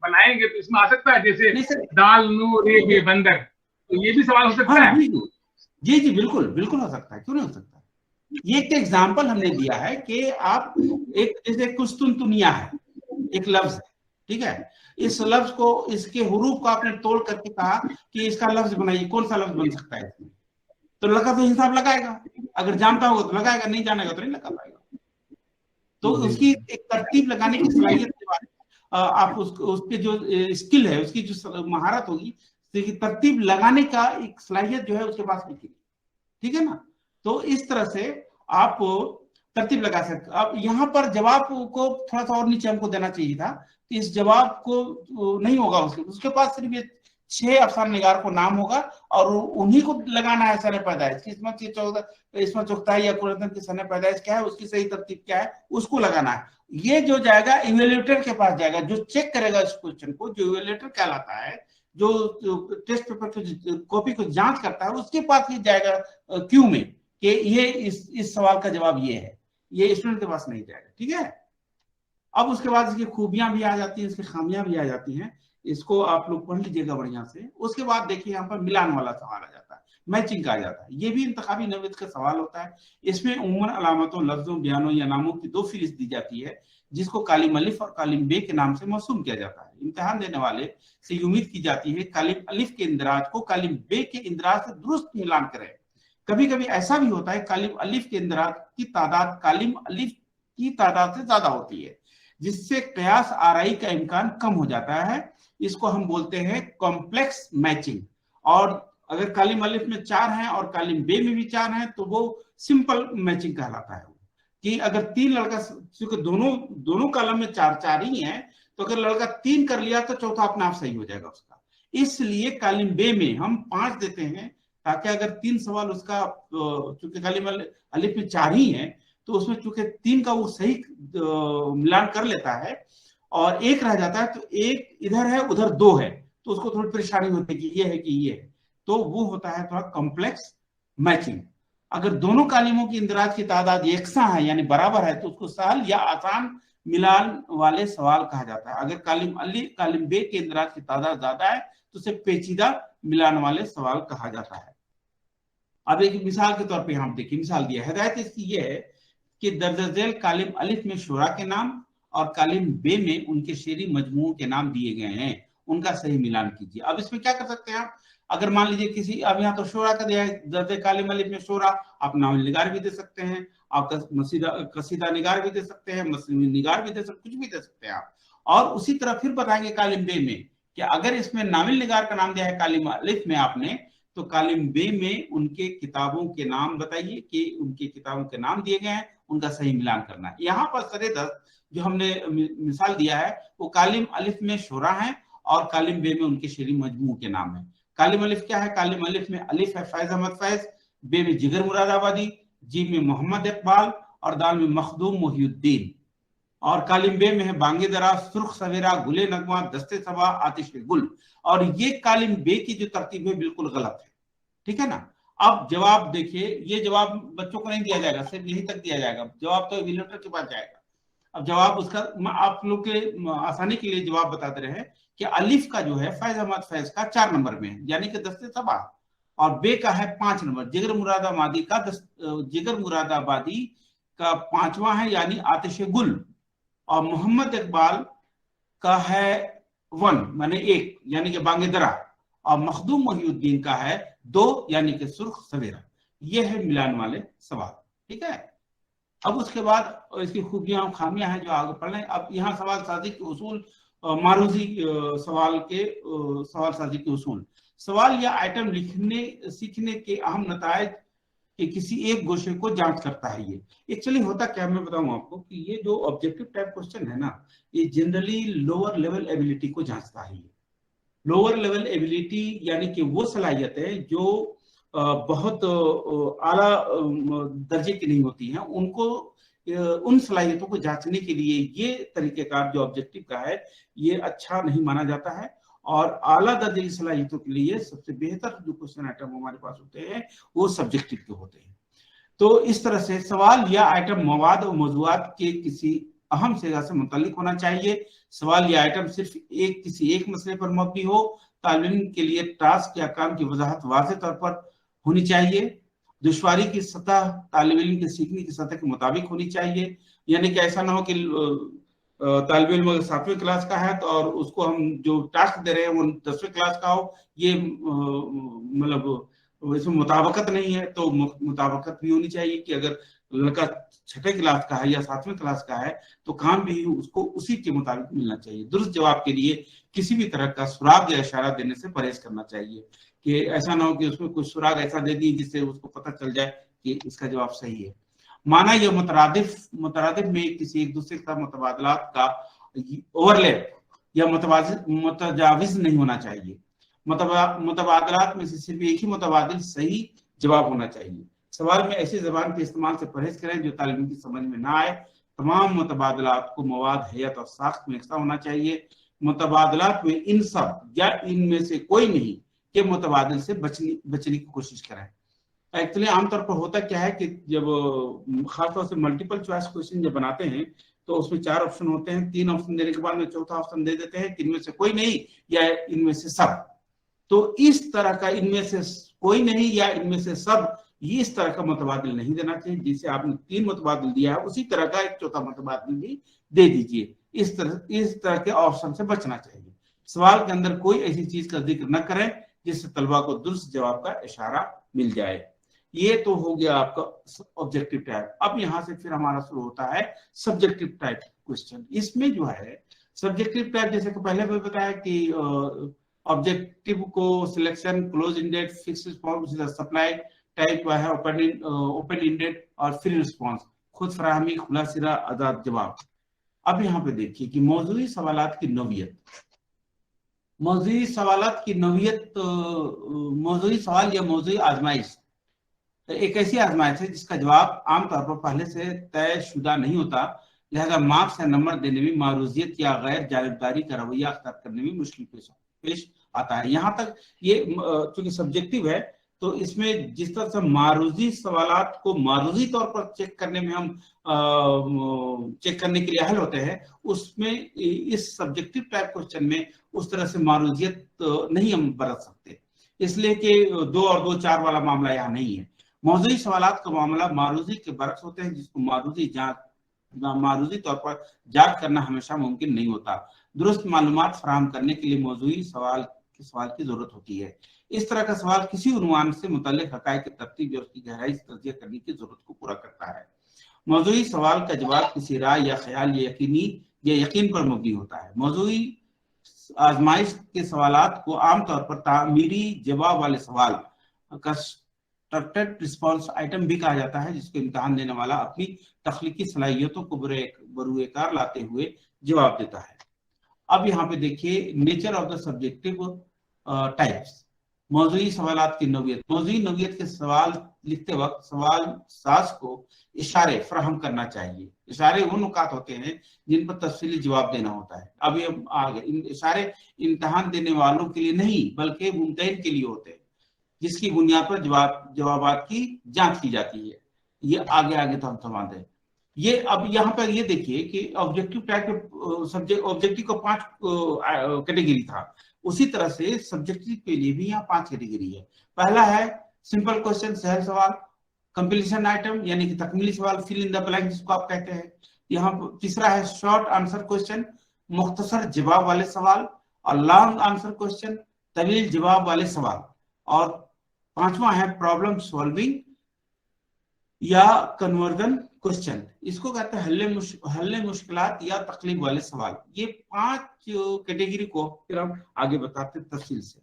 बनाएंगे तो इसमें आ सकता है, जैसे दाल नू रे बंदर, तो ये भी सवाल हो सकता है? जी बिल्कुल हो सकता है, क्यों नहीं हो सकता। ये एक एग्जाम्पल हमने दिया है कि आप एक जैसे कुस्तुनतुनिया है, एक लफ्ज है, ठीक है, इस लफ्ज को, इसके हुरूफ को आपने तोड़ करके कहा कि इसका लफ्ज बनाइए, कौन सा लफ्ज बन सकता है इसमें, तो लगा तो हिसाब लगाएगा, अगर जानता होगा तो लगाएगा, नहीं जानेगा तो नहीं लगा पाएगा। तो उसकी एक तरतीब लगाने की सलाहियत के बारे में, आप उसके जो स्किल है, उसकी जो महारत होगी, तरतीब लगाने का एक सलाहियत जो है उसके पास होती है, ठीक है ना। तो इस तरह से आप तरतीब लगा सकते। अब यहाँ पर जवाब को थोड़ा सा और नीचे हमको देना चाहिए था, तो इस जवाब को नहीं होगा उसके पास सिर्फ ये 6 अफसान निगार को नाम होगा और उन्हीं को लगाना है सने पैदाइश, इसमें चौथाई या कुरतन की सने पैदाइश क्या है, उसकी सही तरतीब क्या है, उसको लगाना है। ये जो जाएगा इवेल्युएटर के पास जाएगा, जो चेक करेगा इस क्वेश्चन को, जो इवेल्युएटर कहलाता है, जो टेस्ट पेपर की कॉपी को जांच करता है, उसके पास ही जाएगा क्यू में कि ये इस सवाल का जवाब ये है, ये स्टूडेंट के पास नहीं जाएगा, ठीक है। अब उसके बाद इसकी खूबियां भी आ जाती हैं, इसकी खामियां भी आ जाती हैं, इसको आप लोग पढ़ लीजिएगा बढ़िया से। उसके बाद देखिए यहाँ पर मिलान वाला सवाल आ जाता है, मैचिंग का आ जाता है। ये भी इंतखाबी नवीद का सवाल होता है। इसमें उम्मन अलामतों, लफ्जों, बयानों या नामों की 2 फहरिस्त दी जाती है, जिसको कालिम अलिफ और कालिम बे के नाम से मौसूम किया जाता है। इम्तिहान देने वाले से उम्मीद की जाती है कालिम अलिफ के इंदराज को कालिम बे के इंदराज से दुरुस्त मिलान करें। कभी कभी ऐसा भी होता है कालिम अलिफ के इंदराज की तादाद कालिम अलिफ की तादाद से ज्यादा होती है, जिससे कयास आराई का इम्कान कम हो जाता है। इसको हम बोलते हैं कॉम्प्लेक्स मैचिंग। और अगर कालिम अलिफ में 4 हैं और कालिम बे में भी 4 हैं तो वो सिंपल मैचिंग कहलाता है। कि अगर 3 लड़का, क्योंकि दोनों कॉलम में 4-4 ही हैं, तो अगर लड़का 3 कर लिया तो चौथा अपने आप सही हो जाएगा उसका। इसलिए कालिम बे में हम 5 देते हैं, ताकि अगर 3 सवाल उसका, चूंकि कालिम अलिफ में 4 ही है, तो उसमें चूंकि 3 का वो सही मिलान कर लेता है और 1 रह जाता है, तो 1 इधर है उधर 2 है, तो उसको थोड़ी परेशानी होती है कि ये है कि ये है, तो वो होता है थोड़ा कॉम्प्लेक्स मैचिंग। अगर दोनों कालिमों की इंदराज की तादाद यकसा है यानी बराबर है, तो उसको सहल या आसान मिलान वाले सवाल कहा जाता है। अगर कालिम बे के इंदराज की तादाद ज्यादा है तो उसे पेचीदा मिलान वाले सवाल कहा जाता है। अब एक मिसाल के तौर पे हम देखिए, मिसाल दिया, हिदायत इसकी ये है कि दर्ज झेल कालिम अलिफ में शोरा के नाम और कालिम बे में उनके शेरी मजमू के नाम दिए गए हैं, उनका सही मिलान कीजिए। अब इसमें क्या कर सकते हैं आप, अगर मान लीजिए किसी, अब यहाँ तो शोरा का दिया है, दर्ज कालिम अलिफ में शोरा, आप नावल निगार भी दे सकते हैं, आप कसीदा निगार भी दे सकते हैं, मसनवी निगार भी दे सकते, कुछ भी दे सकते हैं आप। और उसी तरह फिर बताएंगे कालिम बे में कि अगर इसमें नाविल निगार का नाम दिया है कालिम अलिफ में आपने, तो कालिम बे में उनके किताबों के नाम बताइए कि उनके किताबों के नाम दिए गए हैं, उनका सही मिलान करना है। यहाँ पर सरेदस्त जो हमने मिसाल दिया है वो कालिम अलिफ में शोरा है और कालिम बे में उनके शेरी मजमू के नाम है। कालिम अलिफ क्या है, कालिम अलिफ में अलिफ है फैज अहमद फैज, बे में जिगर मुरादाबादी, जी में मोहम्मद इकबाल और दाल में मखदूम मोहिउद्दीन। और कालिम बे में है बांगे दरा, सुर्ख सवेरा, गुले नगमा, दस्ते सबा, आतिश गुल। और ये कालिम बे की जो तरतीब है बिल्कुल गलत है, ठीक है ना। अब जवाब देखिए, ये जवाब बच्चों को नहीं दिया जाएगा, सिर्फ यही तक दिया जाएगा, जवाब तो इवेल्युएटर के पास जाएगा। अब जवाब उसका आप लोग के आसानी के लिए जवाब बताते रहे कि अलिफ का जो है फैज अहमद फैज का 4 नंबर में है यानी कि दस्ते सबा, और बे का है 5 नंबर, जिगर मुरादाबादी का 5वां है यानी आतिश गुल, और मोहम्मद इकबाल का है 1 माने 1 यानी कि बांगे दरा, और मखदूम मोहिउद्दीन का है 2 यानी कि सुर्ख सवेरा। ये है मिलान वाले सवाल, ठीक है। अब उसके बाद इसकी खूबियां खामियां हैं जो आगे पढ़ लें। अब यहाँ सवाल साजी के उसूल, मारूजी सवाल साजी के उसूल, सवाल या आइटम सीखने के अहम नतायज कि किसी एक गोशे को जांच करता है। ये एक्चुअली होता क्या, मैं बताऊं आपको कि ये जो ऑब्जेक्टिव टाइप क्वेश्चन है ना, ये जनरली लोअर लेवल एबिलिटी को जांचता है। ये लोअर लेवल एबिलिटी यानी कि वो सलाहियत है जो बहुत आला दर्जे की नहीं होती हैं, उनको उन सलाहियतों को जांचने के लिए ये तरीकेकार जो ऑब्जेक्टिव का है ये अच्छा नहीं माना जाता है। और आला दर्जे की सलाहियतों के लिए सबसे बेहतर जो क्वेश्चन आइटम हमारे पास होते हैं वो सब्जेक्टिव के होते हैं। तो इस तरह से सवाल या आइटम मवाद और मौजूआत के किसी अहम सेगा से मुतल्लिक होना चाहिए। सवाल या आइटम सिर्फ किसी एक मसले पर मबनी हो। तालिब इल्म के लिए टास्क या काम की वजाहत वाज़ेह तौर पर होनी चाहिए। दुश्वारी की सतह तालिब इल्म के सीखने की सतह के मुताबिक होनी चाहिए, यानी कि ऐसा ना हो कि तालिब इल्म अगर 7वीं क्लास का है तो और उसको हम जो टास्क दे रहे हैं वो 10वीं क्लास का हो, ये मतलब इसमें मुताबकत नहीं है, तो मुताबकत भी होनी चाहिए कि अगर लड़का 6ठी क्लास का है या 7वीं क्लास का है तो काम भी उसको उसी के मुताबिक मिलना चाहिए। दुरुस्त जवाब के लिए किसी भी तरह का सुराग या इशारा देने से परहेज करना चाहिए, कि ऐसा ना हो कि उसमें कुछ सुराग ऐसा दे दी जिससे उसको पता चल जाए कि इसका जवाब सही है। माना यह मुतरादिफ में किसी एक दूसरे के साथ मुतबादलात का ओवरलैप या मुतजाविज नहीं होना चाहिए। मुतबादलात में से सिर्फ एक ही मुतबादिल सही जवाब होना चाहिए। सवाल में ऐसी जबान के इस्तेमाल से परहेज करें जो तालिब की समझ में ना आए। तमाम मुतबादलात को मवाद, हैयत और साख्त में एकसा होना चाहिए। मुतबादलात में इन सब या इनमें से कोई नहीं के मुतबादिल से बचने की कोशिश करें। एक्चुअली आमतौर पर होता क्या है कि जब खासतौर से मल्टीपल चॉइस क्वेश्चन जब बनाते हैं तो उसमें 4 ऑप्शन होते हैं, 3 ऑप्शन देने के बाद में चौथा ऑप्शन दे देते हैं कि इनमें से कोई नहीं या इनमें से सब। तो इस तरह का इनमें से कोई नहीं या इनमें से सब, ये इस तरह का मुतबादिल नहीं देना चाहिए। जिसे आपने 3 मुतबादिल दिया है उसी तरह का एक चौथा मुतबादिल भी दे दीजिए। इस तरह के ऑप्शन से बचना चाहिए। सवाल के अंदर कोई ऐसी चीज का जिक्र न करें जिससे तलबा को दुरुस्त जवाब का इशारा मिल जाए। ये तो हो गया आपका ऑब्जेक्टिव टाइप। अब यहाँ से फिर हमारा शुरू होता है सब्जेक्टिव टाइप क्वेश्चन। इसमें जो है सब्जेक्टिव टाइप, जैसे कि पहले भी बताया कि ऑब्जेक्टिव को selection, close ended, fix response, supply type है, ओपन इंडेड और फ्री रिस्पॉन्स, खुद फराहमी, खुला सिरा, आजाद जवाब। अब यहाँ पे देखिए कि मौजूदी सवालात की नौइयत। मौजूदी सवालात की नौइयत, मौजूदी सवाल या मौजूदी आजमाइश एक ऐसी आजमाइश है जिसका जवाब आमतौर पर पहले से तयशुदा नहीं होता, लिहाजा मार्क्स या नंबर देने में मारूजियत या गैर जानिबदारी का रवैया अख्तियार करने में मुश्किल पेश आता है। यहाँ तक ये चूंकि सब्जेक्टिव है तो इसमें जिस तरह से मारूजी सवालात को मारूजी तौर पर चेक करने में हम चेक करने के लिए हल होते हैं, उसमें इस सब्जेक्टिव टाइप क्वेश्चन में उस तरह से मारूजियत नहीं हम बरत सकते, इसलिए कि 2 और 2 4 वाला मामला यहाँ नहीं है। मौजूदी सवालात का मामला मारूजी के बरक्स होते हैं, जिसको मारूजी तौर पर जांच करना हमेशा मुमकिन नहीं होता। दुरुस्त मालूमात फराहम करने के लिए मौजूदी सवाल की जरूरत होती है। इस तरह का सवाल किसी उन्वान से मुतल्लिक हकायक की तरतीब या उसकी गहराई से तज्जिया करने की जरूरत को पूरा करता है। मौजूदी सवाल का जवाब किसी राय या ख्याल या यकीन पर मबनी होता है। मौजूदी आजमाइश के सवालात को आमतौर पर तामीरी जवाब वाले सवाल का स्ट्रक्चर्ड रिस्पॉन्स आइटम भी कहा जाता है, जिसको इम्तिहान देने वाला अपनी तख्लीकी सलाहियतों को बरूएकार लाते हुए जवाब देता है। अब यहाँ पे देखिए nature of the subjective types. मौजूदी सवालात की नौइयत। मौजूदी नौइयत के सवाल लिखते वक्त सवाल साज को इशारे फराहम करना चाहिए। इशारे वो नुकात होते हैं जिन पर तफसीली जवाब देना होता है। अब ये आगे इशारे इम्तिहान देने वालों के लिए नहीं बल्कि मुमतहिन के लिए होते हैं, जिसकी बुनियाद पर जवाबात की जांच की जाती है। ये आगे तो हम समझ दें। ये अब यहाँ पर ये देखिए कि ऑब्जेक्टिव टाइप के सब्जेक्ट ऑब्जेक्टिव को 5 कैटेगरी था, उसी तरह से सब्जेक्टिव के लिए भी यहाँ 5 कैटेगरी है। पहला है सिंपल क्वेश्चन, सहल सवाल, कंप्लीशन आइटम यानी कि तकमीली सवाल, फिल इन द ब्लैंक जिसको आप कहते हैं। यहाँ तीसरा है शॉर्ट आंसर क्वेश्चन, मुख्तसर जवाब वाले सवाल, और लॉन्ग आंसर क्वेश्चन, तवील जवाब वाले सवाल। और 5वां है प्रॉब्लम सॉल्विंग या कन्वर्जन क्वेश्चन, इसको कहते हैं हल्ले मुश्किलात या तकलीफ वाले सवाल। ये 5 कैटेगरी को फिर हम आगे बताते हैं तफसील से।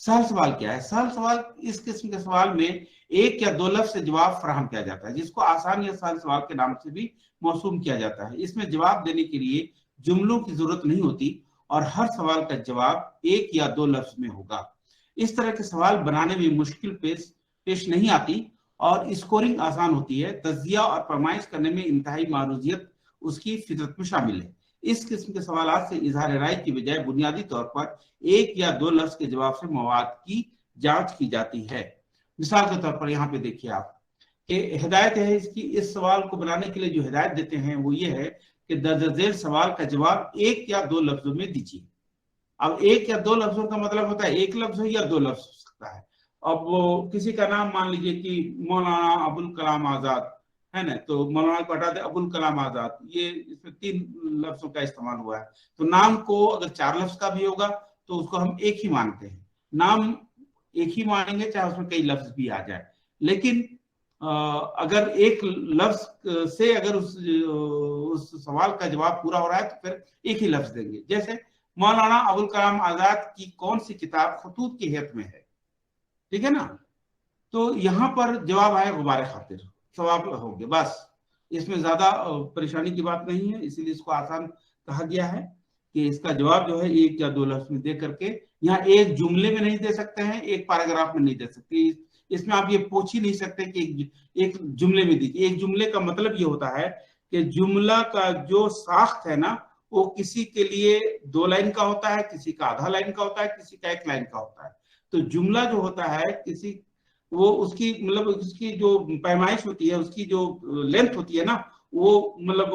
सहल सवाल क्या है? सहल सवाल इस किस्म के सवाल में 1 या 2 लफ्ज से जवाब फराहम किया जाता है, जिसको आसान या सहल सवाल के नाम से भी मौसूम किया जाता है। इसमें जवाब देने के लिए जुमलों की जरूरत नहीं होती और हर सवाल का जवाब 1 या 2 लफ्ज में होगा। इस तरह के सवाल बनाने में मुश्किल पेश नहीं आती और स्कोरिंग आसान होती है। तज्जिया और फरमाइश करने में इंतहाई मारूजियत उसकी फितरत में शामिल है। इस किस्म के सवालात से इजहार राय की बजाय बुनियादी तौर पर 1 या 2 लफ्ज के जवाब से मवाद की जांच की जाती है। मिसाल के तौर पर यहाँ पे देखिए आप कि हिदायत है इसकी, इस सवाल को बनाने के लिए जो हिदायत देते हैं वो ये है कि दर्ज झेल सवाल का जवाब 1 या 2 लफ्जों में दीजिए। अब 1 या 2 लफ्जों का मतलब होता है 1 लफ्ज हो या 2 लफ्ज हो सकता है। अब वो किसी का नाम मान लीजिए कि मौलाना अबुल कलाम आजाद है ना, तो मौलाना को हटा दे अबुल कलाम आजाद, ये इसमें 3 लफ्जों का इस्तेमाल हुआ है। तो नाम को अगर 4 लफ्ज का भी होगा तो उसको हम एक ही मानते हैं। नाम एक ही मानेंगे, चाहे उसमें कई लफ्ज भी आ जाए। लेकिन अगर एक लफ्ज से अगर उस सवाल का जवाब पूरा हो रहा है तो फिर एक ही लफ्ज देंगे। जैसे मौलाना अबुल कलाम आजाद की कौन सी किताब खतूत की हैत में है, ठीक है ना, तो यहाँ पर जवाब है गुबार खातिर, सवाब हो गया, बस। इसमें ज्यादा परेशानी की बात नहीं है, इसीलिए इसको आसान कहा गया है कि इसका जवाब जो है एक या दो लफ्ज में दे करके, यहाँ एक जुमले में नहीं दे सकते हैं, एक पैराग्राफ में नहीं दे सकते। इसमें आप ये पूछ ही नहीं सकते कि एक जुमले में दीजिए। एक जुमले का मतलब ये होता है कि जुमला का जो साख्त है ना, वो किसी के लिए 2 लाइन का होता है, किसी का आधा लाइन का होता है, किसी का 1 लाइन का होता है। तो जुमला जो होता है किसी वो उसकी मतलब उसकी जो पैमाइश होती है, उसकी जो लेंथ होती है ना, वो मतलब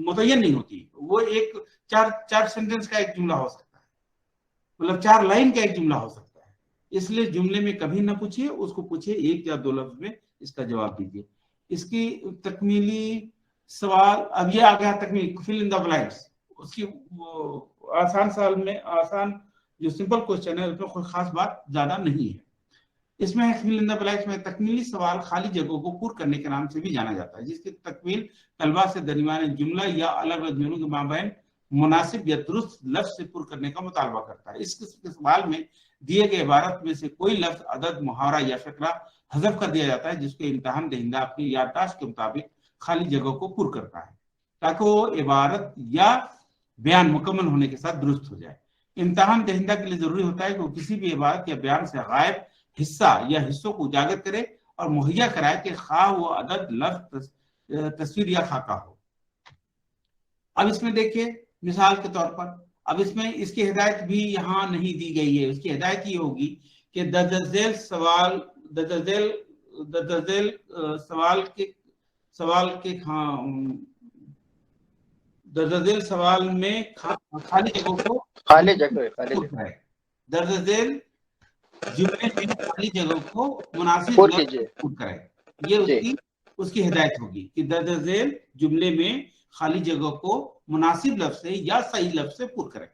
मुतय्यन नहीं होती। वो एक चार सेंटेंस का एक जुमला हो सकता है, मतलब 4 लाइन का एक जुमला हो सकता है। इसलिए जुमले में कभी ना पूछिए, उसको पूछिए 1 या 2 लफ्ज में इसका जवाब दीजिए। इसकी तकमीली सवाल अब ये आ गया, तकमील फिल इन द ब्लैंक्स। उसकी आसान साल में आसान जो सिंपल क्वेश्चन है उसमें कोई खास बात ज्यादा नहीं है। इसमें फिल इन द ब्लैंक्स में तकमीली सवाल खाली जगहों को पूर्ण करने के नाम से भी जाना जाता है, जिसकी तकमील तलबा से दरमियान जुमला या अलग अलग जुमलों के माबैन मुनासिब या दुरुस्त लफ्ज से पूर्ण करने का मुतालबा करता है। इस किस्म के सवाल में दिए गए इबारत में से कोई लफ्ज, अदद, मुहावरा या फिक्रा हज़फ कर दिया जाता है, जिसको इम्तिहान दहिंदा अपनी याददाश्त के मुताबिक खाली जगहों को पूर्ण करता है, ताकि वो इबारत या बयान मुकम्मल होने के साथ दुरुस्त हो जाए। इम्तिहान दहिंदा के लिए जरूरी होता है कि वो किसी भी इबारत या बयान से गायब हिस्सा या हिस्सों को उजागर करे और मुहैया कराए कि खा वो अदद, लफ्ज, तस्वीर या खाका हो। अब इसमें देखिए मिसाल के तौर पर, अब इसमें इसकी हिदायत भी यहाँ नहीं दी गई है। इसकी हिदायत ये होगी कि दर्जल सवाल में खाली जगहों को दर्जल जुमले में खाली जगहों को मुनासिब पूर्ण करें। ये उसकी हिदायत होगी कि दर्जल जुमले में खाली जगह को मुनासिब लफ्ज से या सही लफ्ज से पूर्ण करें।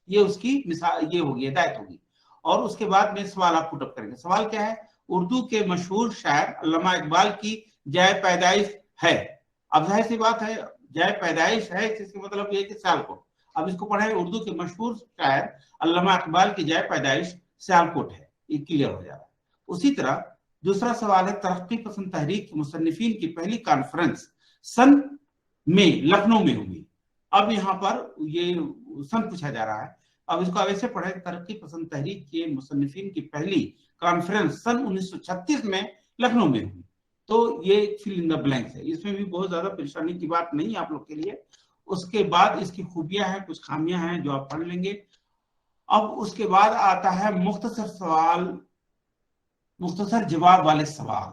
ये उसकी मिसाल ये होगी, हिदायत होगी। और उसके बाद में सवाल आप पुटअप करेंगे। सवाल क्या है? उर्दू के मशहूर शायर अल्लामा इकबाल की जाए पैदाइश है। अब जाहिर सी बात है, जाए पैदाइश है इसका मतलब ये है कि सियालकोट। अब इसको पढ़े, उर्दू के मशहूर शायर अल्लामा इकबाल की जाए पैदाइश सियालकोट है, ये क्लियर हो जा रहा है। उसी तरह दूसरा सवाल है, तरक्की पसंद तहरीक के मुसन्निफीन की पहली कॉन्फ्रेंस सन में लखनऊ में हुई। अब यहाँ पर ये सन पूछा जा रहा है। अब इसको अब ऐसे पढ़े, तरक्की पसंद तहरीक के मुसन्निफीन की पहली कॉन्फ्रेंस सन 1936 में लखनऊ में हुई। तो ये फिल इन द ब्लैंक्स है। इसमें भी बहुत ज्यादा परेशानी की बात नहीं है आप लोग के लिए। उसके बाद इसकी खूबियां हैं, कुछ खामियां हैं जो आप पढ़ लेंगे। अब उसके बाद आता है मुख्तसर सवाल, मुख्तसर जवाब वाले सवाल।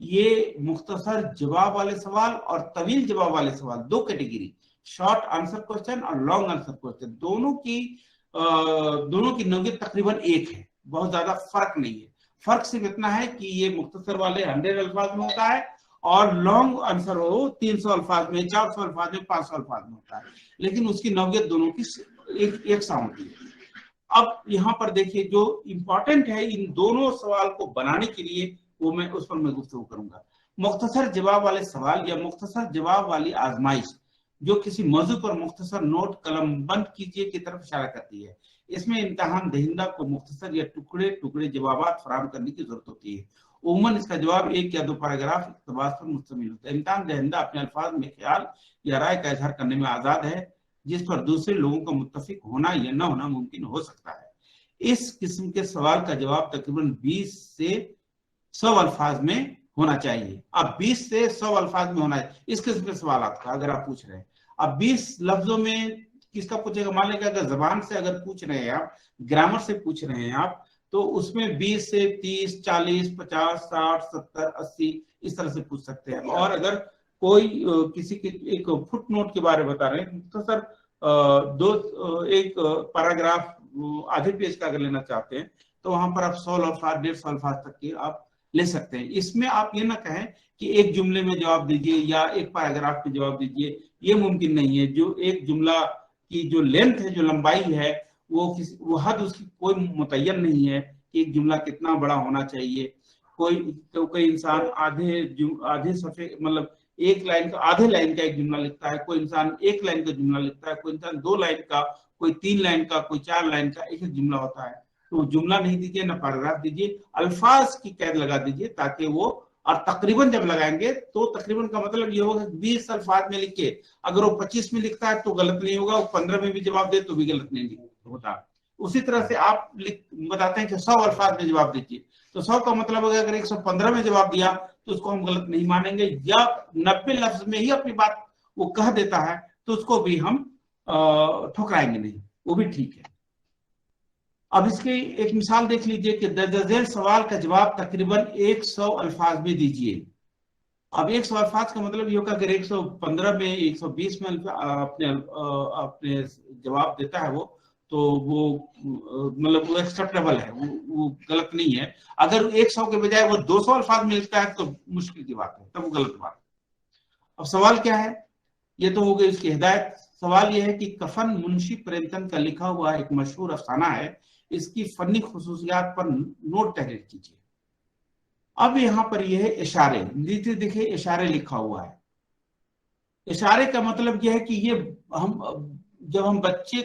ये मुख्तसर जवाब वाले सवाल और तवील जवाब वाले सवाल, 2 कैटेगरी, शॉर्ट आंसर क्वेश्चन और लॉन्ग आंसर क्वेश्चन, दोनों की नौयत तकरीबन एक है, बहुत ज्यादा फर्क नहीं है। फर्क सिर्फ इतना है कि ये मुख्तसर वाले 100 अल्फाज में होता है और लॉन्ग आंसर हो 300 अल्फाज में, 400 अल्फाज में, 500 अल्फाज में होता है, लेकिन उसकी नौयत दोनों की एक सा होती है। अब यहाँ पर देखिए जो इंपॉर्टेंट है इन दोनों सवाल को बनाने के लिए, वो मैं उस पर मैं गुफ्तगू करूंगा। मुख्तसर जवाब वाले सवाल या मुख्तसर जवाब वाली आजमाइश, जो किसी मौजू पर मुख्तसर नोट कलमबंद कीजिए की तरफ इशारा करती है। इसमें इम्तिहान दहिंदा को मुख्तसर या टुकड़े टुकड़े जवाबात फराहम करने की जरूरत होती है। उमूमन इसका जवाब 1 या 2 पैराग्राफ इक़्तिबास पर मुश्तमिल होता है। इम्तिहान दहिंदा अपने अल्फाज में ख्याल या राय का इजहार करने में आजाद है, जिस पर दूसरे लोगों का मुत्तफिक होना या न होना मुमकिन हो सकता है। इस किस्म के सवाल का जवाब तकरीबन 20 से 100 अल्फाज में होना चाहिए। अब 20 से 100 अल्फाज में होना है इस किस्म के सवाल का अगर आप पूछ रहे हैं। अब 20 लफ्जों में किसका पूछेगा? मान लेगा अगर जबान से अगर पूछ रहे हैं आप, ग्रामर से पूछ रहे हैं आप, तो उसमें 20 से 30, 40, 50, 60, 70, 80 इस तरह से पूछ सकते हैं। और अगर कोई किसी के एक फुट नोट के बारे में बता रहे हैं तो सर एक पैराग्राफ आधे पेज का अगर लेना चाहते हैं तो वहां पर आप 100 अल्फाज 150 अल्फाज तक के आप ले सकते हैं। इसमें आप ये ना कहें कि एक जुमले में जवाब दीजिए या एक पैराग्राफ में जवाब दीजिए, ये मुमकिन नहीं है। जो एक जुमला की जो लेंथ है, जो लंबाई है, वो हद उसकी कोई मुतय्यन नहीं है कि एक जुमला कितना बड़ा होना चाहिए। कोई इंसान आधे सफे मतलब एक लाइन का, आधे लाइन का एक जुमला लिखता है, कोई इंसान एक लाइन का जुमला लिखता है, कोई इंसान 2 लाइन का, कोई 3 लाइन का, कोई 4 लाइन का एक जुमला होता है। तो जुमला नहीं दीजिए ना पैराग्राफ दीजिए, अल्फाज की कैद लगा दीजिए ताकि वो, और तकरीबन जब लगाएंगे तो तकरीबन का मतलब ये होगा 20 अल्फाज में लिखे, अगर वो 25 में लिखता है तो गलत नहीं होगा, वो 15 में भी जवाब दे तो भी गलत नहीं होता। उसी तरह से आप बताते हैं कि 100 अल्फाज में जवाब दीजिए, तो 100 का मतलब अगर 115 में जवाब दिया तो उसको हम गलत नहीं मानेंगे, या 90 लफ्ज में ही अपनी बात वो कह देता है तो उसको भी हम ठुकराएंगे नहीं, वो भी ठीक है। अब इसकी एक मिसाल देख लीजिए कि दर्ज सवाल का जवाब तकरीबन 100 अल्फाज में दीजिए। अब 100 अल्फाज का मतलब ये होगा अगर 115 में 120 में अपने जवाब देता है वो, तो वो मतलब वो एक्सेप्टेबल है, वो गलत नहीं है। अगर 100 के बजाय वो 200 अल्फाज में लिखता है तो मुश्किल की बात है, तब वो गलत बात है। अब सवाल क्या है, ये तो हो गई इसकी हिदायत। सवाल ये है कि कफन मुंशी प्रेमचंद का लिखा हुआ एक मशहूर अफसाना है, इसकी फनी खुसूसियात पर नोट तहरीर कीजिए। अब यहाँ पर यह है इशारे, नीचे देखिए इशारे लिखा हुआ है। इशारे का मतलब यह है कि ये जब हम बच्चे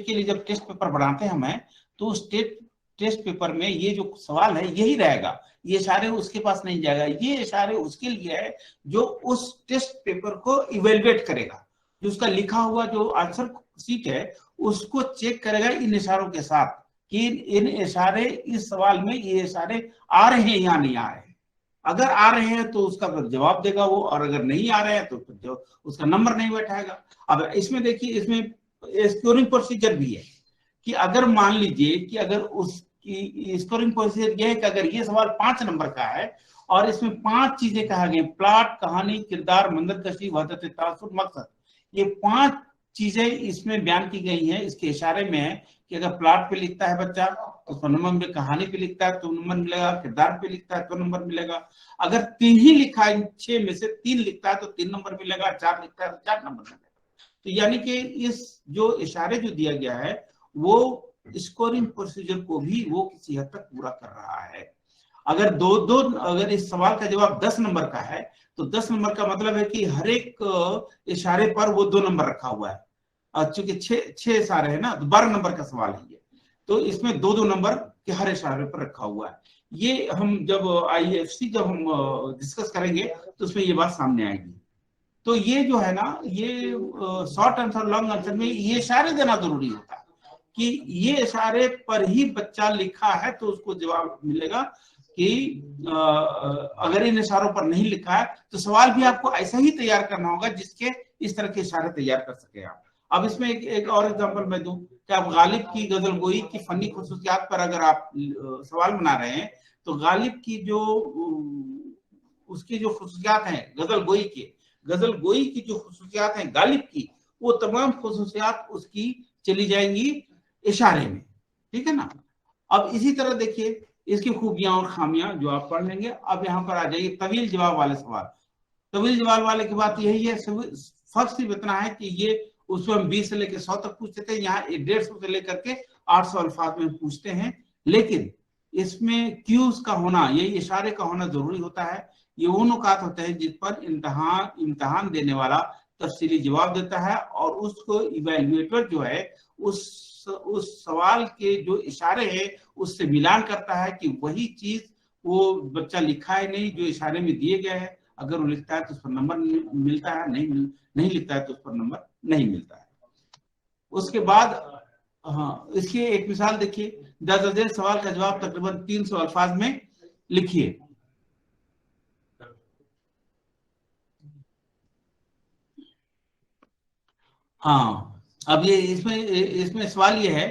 के लिए जब टेस्ट पेपर बनाते हैं हमें, तो उस टेस्ट पेपर में ये जो सवाल है यही रहेगा, ये इशारे उसके पास नहीं जाएगा। ये इशारे उसके लिए है जो उस टेस्ट पेपर को इवेलुएट करेगा, जो उसका लिखा हुआ जो आंसर सीट है उसको चेक करेगा इन इशारों के साथ कि इन इशारे इस सवाल में ये इशारे आ रहे हैं या नहीं आ रहे हैं। अगर आ रहे हैं तो उसका फिर जवाब देगा वो, और अगर नहीं आ रहे हैं तो फिर उसका नंबर नहीं बैठाएगा। अब इसमें देखिए, इसमें स्कोरिंग प्रोसीजर भी है कि अगर मान लीजिए कि अगर उसकी स्कोरिंग प्रोसीजर यह है कि अगर ये सवाल 5 नंबर का है और इसमें 5 चीजें कहा गई, प्लॉट, कहानी, किरदार, मंजरकशी, वहदत तासुर, मकसद, ये 5 चीजें इसमें बयान की गई हैं। इसके इशारे में है कि अगर प्लॉट पे लिखता है बच्चा तो 100 नंबर मिलेगा, कहानी पे लिखता है तो नंबर मिलेगा, किरदार पे लिखता है तो नंबर मिलेगा। अगर 3 ही लिखा है, 6 में से 3 लिखता है तो 3 नंबर मिलेगा, 4 लिखता है तो 4 नंबर मिलेगा। तो यानी कि इस जो इशारे जो दिया गया है वो स्कोरिंग प्रोसीजर को भी वो किसी हद तक पूरा कर रहा है। अगर अगर इस सवाल का जवाब 10 नंबर का है तो 10 नंबर का मतलब है कि हर एक इशारे पर वो 2 नंबर रखा हुआ है। चूंकि 6 इशारे है ना, तो 12 नंबर का सवाल है ये, तो इसमें 2 नंबर के हर इशारे पर रखा हुआ है। ये हम जब IFC जब हम डिस्कस करेंगे तो उसमें ये बात सामने आएगी। तो ये जो है ना, ये शॉर्ट आंसर लॉन्ग आंसर में ये इशारे देना जरूरी होता है कि ये इशारे पर ही बच्चा लिखा है तो उसको जवाब मिलेगा। कि अगर इन इशारों पर नहीं लिखा है तो सवाल भी आपको ऐसा ही तैयार करना होगा जिसके इस तरह के इशारे तैयार कर सके आप। अब इसमें एक और एग्जांपल मैं दूं कि आप गालिब की गजल गोई की फनी खुसूसियात पर अगर आप सवाल बना रहे हैं तो गालिब की जो उसकी जो खुसूसियात हैं गजल गोई की जो खुसूसियात हैं गालिब की, वो तमाम खुसूसियात उसकी चली जाएंगी इशारे में, ठीक है ना। अब इसी तरह देखिए इसकी खूबियां और खामियां जो आप पढ़ लेंगे। अब यहाँ पर आ जाइए तवील जवाब वाले सवाल। तवील जवाब वाले की बात यही है, फर्क सिर्फ इतना है कि ये उसमें हम 20 से लेकर 100 तक पूछते थे, यहाँ 150 से लेकर के 800 अल्फाज में पूछते हैं। लेकिन इसमें क्यूज का होना, ये इशारे का होना जरूरी होता है। ये वो नुकात होते हैं जिस पर इम्तहान देने वाला तफसीली जवाब देता है और उसको इवेल्युएटर जो है उस सवाल के जो इशारे हैं उससे मिलान करता है कि वही चीज वो बच्चा लिखा है नहीं जो इशारे में दिए गए हैं। अगर वो लिखता है तो उस पर नंबर मिलता है, नहीं लिखता है तो उस पर नंबर नहीं मिलता है। उसके बाद इसकी एक मिसाल देखिए, दर्ज सवाल का जवाब तकरीबन 300 अल्फाज में लिखिए। हाँ, अब ये इसमें सवाल ये है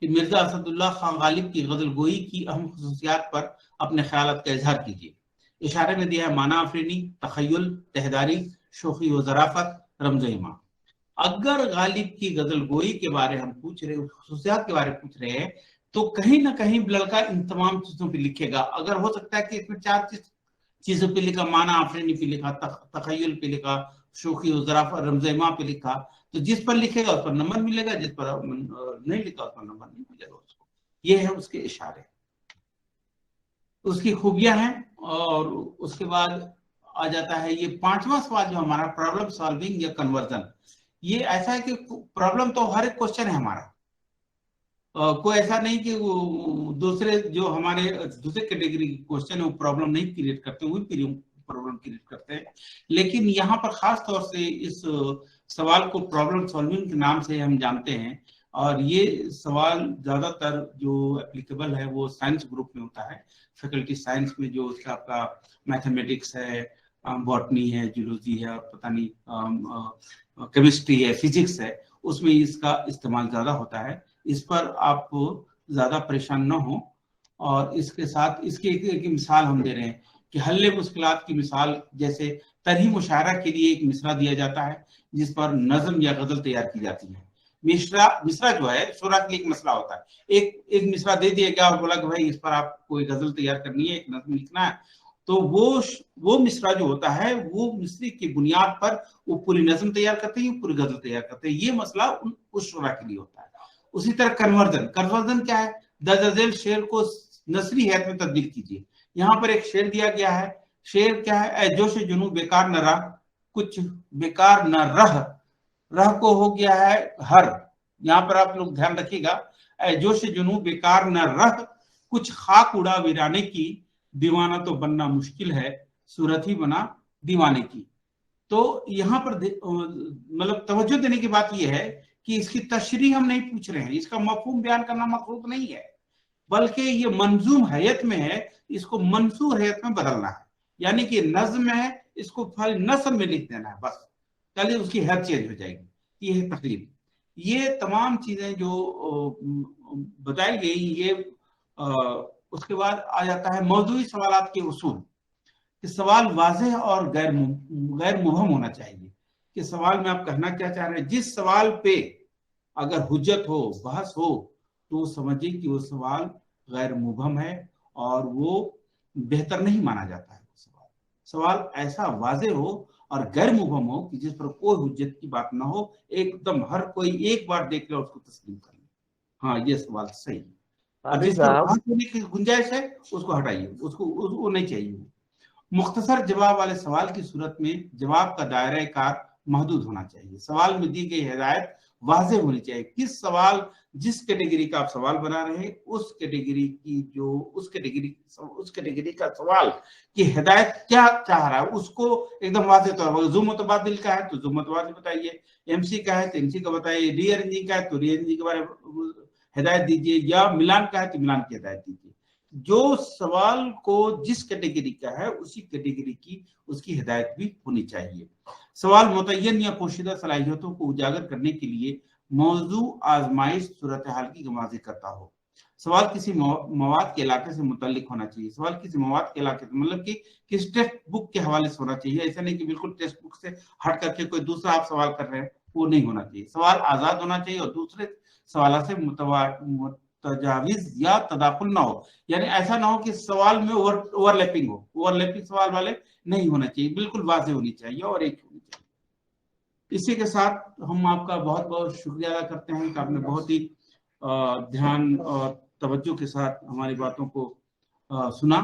कि मिर्जा असदुल्ला खान गालिब की गजल गोई की अहम खुसूसियात पर अपने ख्यालात का इजहार कीजिए। इशारे में दिया है माना आफरीनी, तखय्युल, तहदारी, शोखी व ज़राफत, रमज़-ए-मां। अगर गालिब की गजल गोई के बारे हम पूछ रहे, खुसूसियात के बारे में पूछ रहे हैं तो कहीं ना कहीं लड़का इन तमाम चीजों पे लिखेगा। अगर हो सकता है कि इसमें 4 चीजों पे लिखा, माना आफरीनी पे लिखा, तखय्युल पे लिखा, शोखी व ज़राफत, रमज़-ए-मां पे लिखा, तो जिस पर लिखेगा उस पर नंबर मिलेगा, जिस पर नहीं लिखा उस पर नंबर नहीं मिलेगा उसको। ये है उसके इशारे। उसकी खूबियां हैं। और उसके बाद आ जाता है ये 5वां सवाल जो हमारा प्रॉब्लम सॉल्विंग या कन्वर्जन। ये ऐसा है कि प्रॉब्लम तो हर एक क्वेश्चन है हमारा, कोई ऐसा नहीं कि दूसरे जो हमारे दूसरे कैटेगरी के क्वेश्चन है वो प्रॉब्लम नहीं क्रिएट करते, वो भी प्रॉब्लम क्रिएट करते हैं। लेकिन यहाँ पर खास तौर से इस सवाल को प्रॉब्लम सॉल्विंग के नाम से हम जानते हैं। और ये सवाल ज्यादातर जो एप्लीकेबल है वो साइंस ग्रुप में होता है, फैकल्टी साइंस में, जो उसका आपका मैथमेटिक्स है, बॉटनी है, जूलॉजी है, और पता नहीं केमिस्ट्री है, फिजिक्स है, उसमें इसका इस्तेमाल ज्यादा होता है। इस पर आप ज्यादा परेशान न हो। और इसके साथ इसकी एक मिसाल हम दे रहे हैं कि हल्ले मुश्किलात की मिसाल, जैसे तरही मुशायरा के लिए एक मिसरा दिया जाता है जिस पर नज्म या गजल तैयार की जाती है। मिसरा जो है शुरा के लिए एक मसला होता है, एक मिसरा दे दिया गया और बोला कि भाई इस पर आप कोई गजल तैयार करनी है, एक नज्म लिखना है, तो वो मिसरा जो होता है वो मिसरे की बुनियाद पर वो पूरी नज्म तैयार करते हैं, पूरी गजल तैयार करते हैं। ये मसला उस शुरा के लिए होता है। उसी तरह कन्वर्जन क्या है? दर्ज शेर को नसरी हैत में तब्दील कीजिए। यहाँ पर एक शेर दिया गया है, शेर क्या है? ऐ जोश जुनू बेकार न रह, कुछ बेकार न रह को हो गया है हर। यहाँ पर आप लोग ध्यान रखिएगा, ऐ जोश जुनू बेकार न रह, कुछ खाक उड़ा वीराने की, दीवाना तो बनना मुश्किल है, सूरत ही बना दीवाने की। तो यहाँ पर मतलब तवज्जो देने की बात यह है कि इसकी तशरीह हम नहीं पूछ रहे हैं, इसका मफहूम बयान करना मखलूक नहीं है, बल्कि ये मंजूम हैयत में है, इसको मंसूर हैयत में बदलना है। यानी कि नज्म है, इसको खाली नस्म में लिख देना है, बस कल उसकी हैयत चेंज हो जाएगी। ये है तकरीर। ये तमाम चीजें जो बताई गई, ये उसके बाद आ जाता है मौजूदी सवालात के उसूल, कि सवाल वाज़ेह और गैर मुबहम होना चाहिए, कि सवाल में आप कहना क्या चाह रहे हैं। जिस सवाल पे अगर हुज्जत हो, बहस हो, तो समझिए कि वो सवाल गैर मुबहम है और वो बेहतर नहीं माना जाता है। सवाल ऐसा वाज़ेह हो और गैर मुबहम हो कि जिस पर कोई हुज्जत की बात ना हो, एकदम हर कोई एक बार देख ले उसको तस्लीम कर ले, हाँ ये सवाल सही है। और जिस पर बहस होने की गुंजाइश है उसको हटाइए, उसको नहीं चाहिए। मुख्तसर जवाब वाले सवाल की सूरत में जवाब का दायरा कार महदूद होना चाहिए। सवाल में दी गई हिदायत वाज़ेह होनी चाहिए। किस सवाल, जिस कैटेगरी का आप सवाल बना रहे हैं, उस कैटेगरी की जो उस कैटेगरी का सवाल की हिदायत क्या चाह रहा है, उसको एकदम वाज़ेह तौर पर। ज़ुम मुतबादिल का है तो ज़ुम मुतबादिल बताइए, एमसी का है तो एमसी का बताइए, रीअरेंजिंग का है तो रीअरेंजिंग के बारे में हिदायत दीजिए, या मिलान का है तो मिलान की हिदायत दीजिए। जो सवाल को जिस कैटेगरी का है उसी कैटेगरी की उसकी हिदायत भी होनी चाहिए। सवाल मुतय्यन या पोशीदा सलाहियतों को उजागर करने के लिए मौजू आजमाइश सूरत हाल की गमाज़ी करता हो। सवाल किसी मवाद के इलाके से मुतल्लिक होना चाहिए। सवाल किसी मवाद के इलाके से मतलब कि किस टेक्स्ट बुक के हवाले से होना चाहिए। ऐसा नहीं कि बिल्कुल टेक्स्ट बुक से हट करके कोई दूसरा आप सवाल कर रहे हैं, वो नहीं होना चाहिए। सवाल आजाद होना चाहिए और दूसरे सवाल से तजावीज या तदाखुल ना हो। यानी ऐसा ना हो कि सवाल में ओवरलैपिंग हो, ओवरलैपिंग सवाल वाले नहीं होना चाहिए, बिल्कुल वाज़ेह होनी चाहिए और एक होनी चाहिए। इसी के साथ हम आपका बहुत बहुत शुक्रिया अदा करते हैं कि आपने बहुत ही ध्यान और तवज्जो के साथ हमारी बातों को सुना।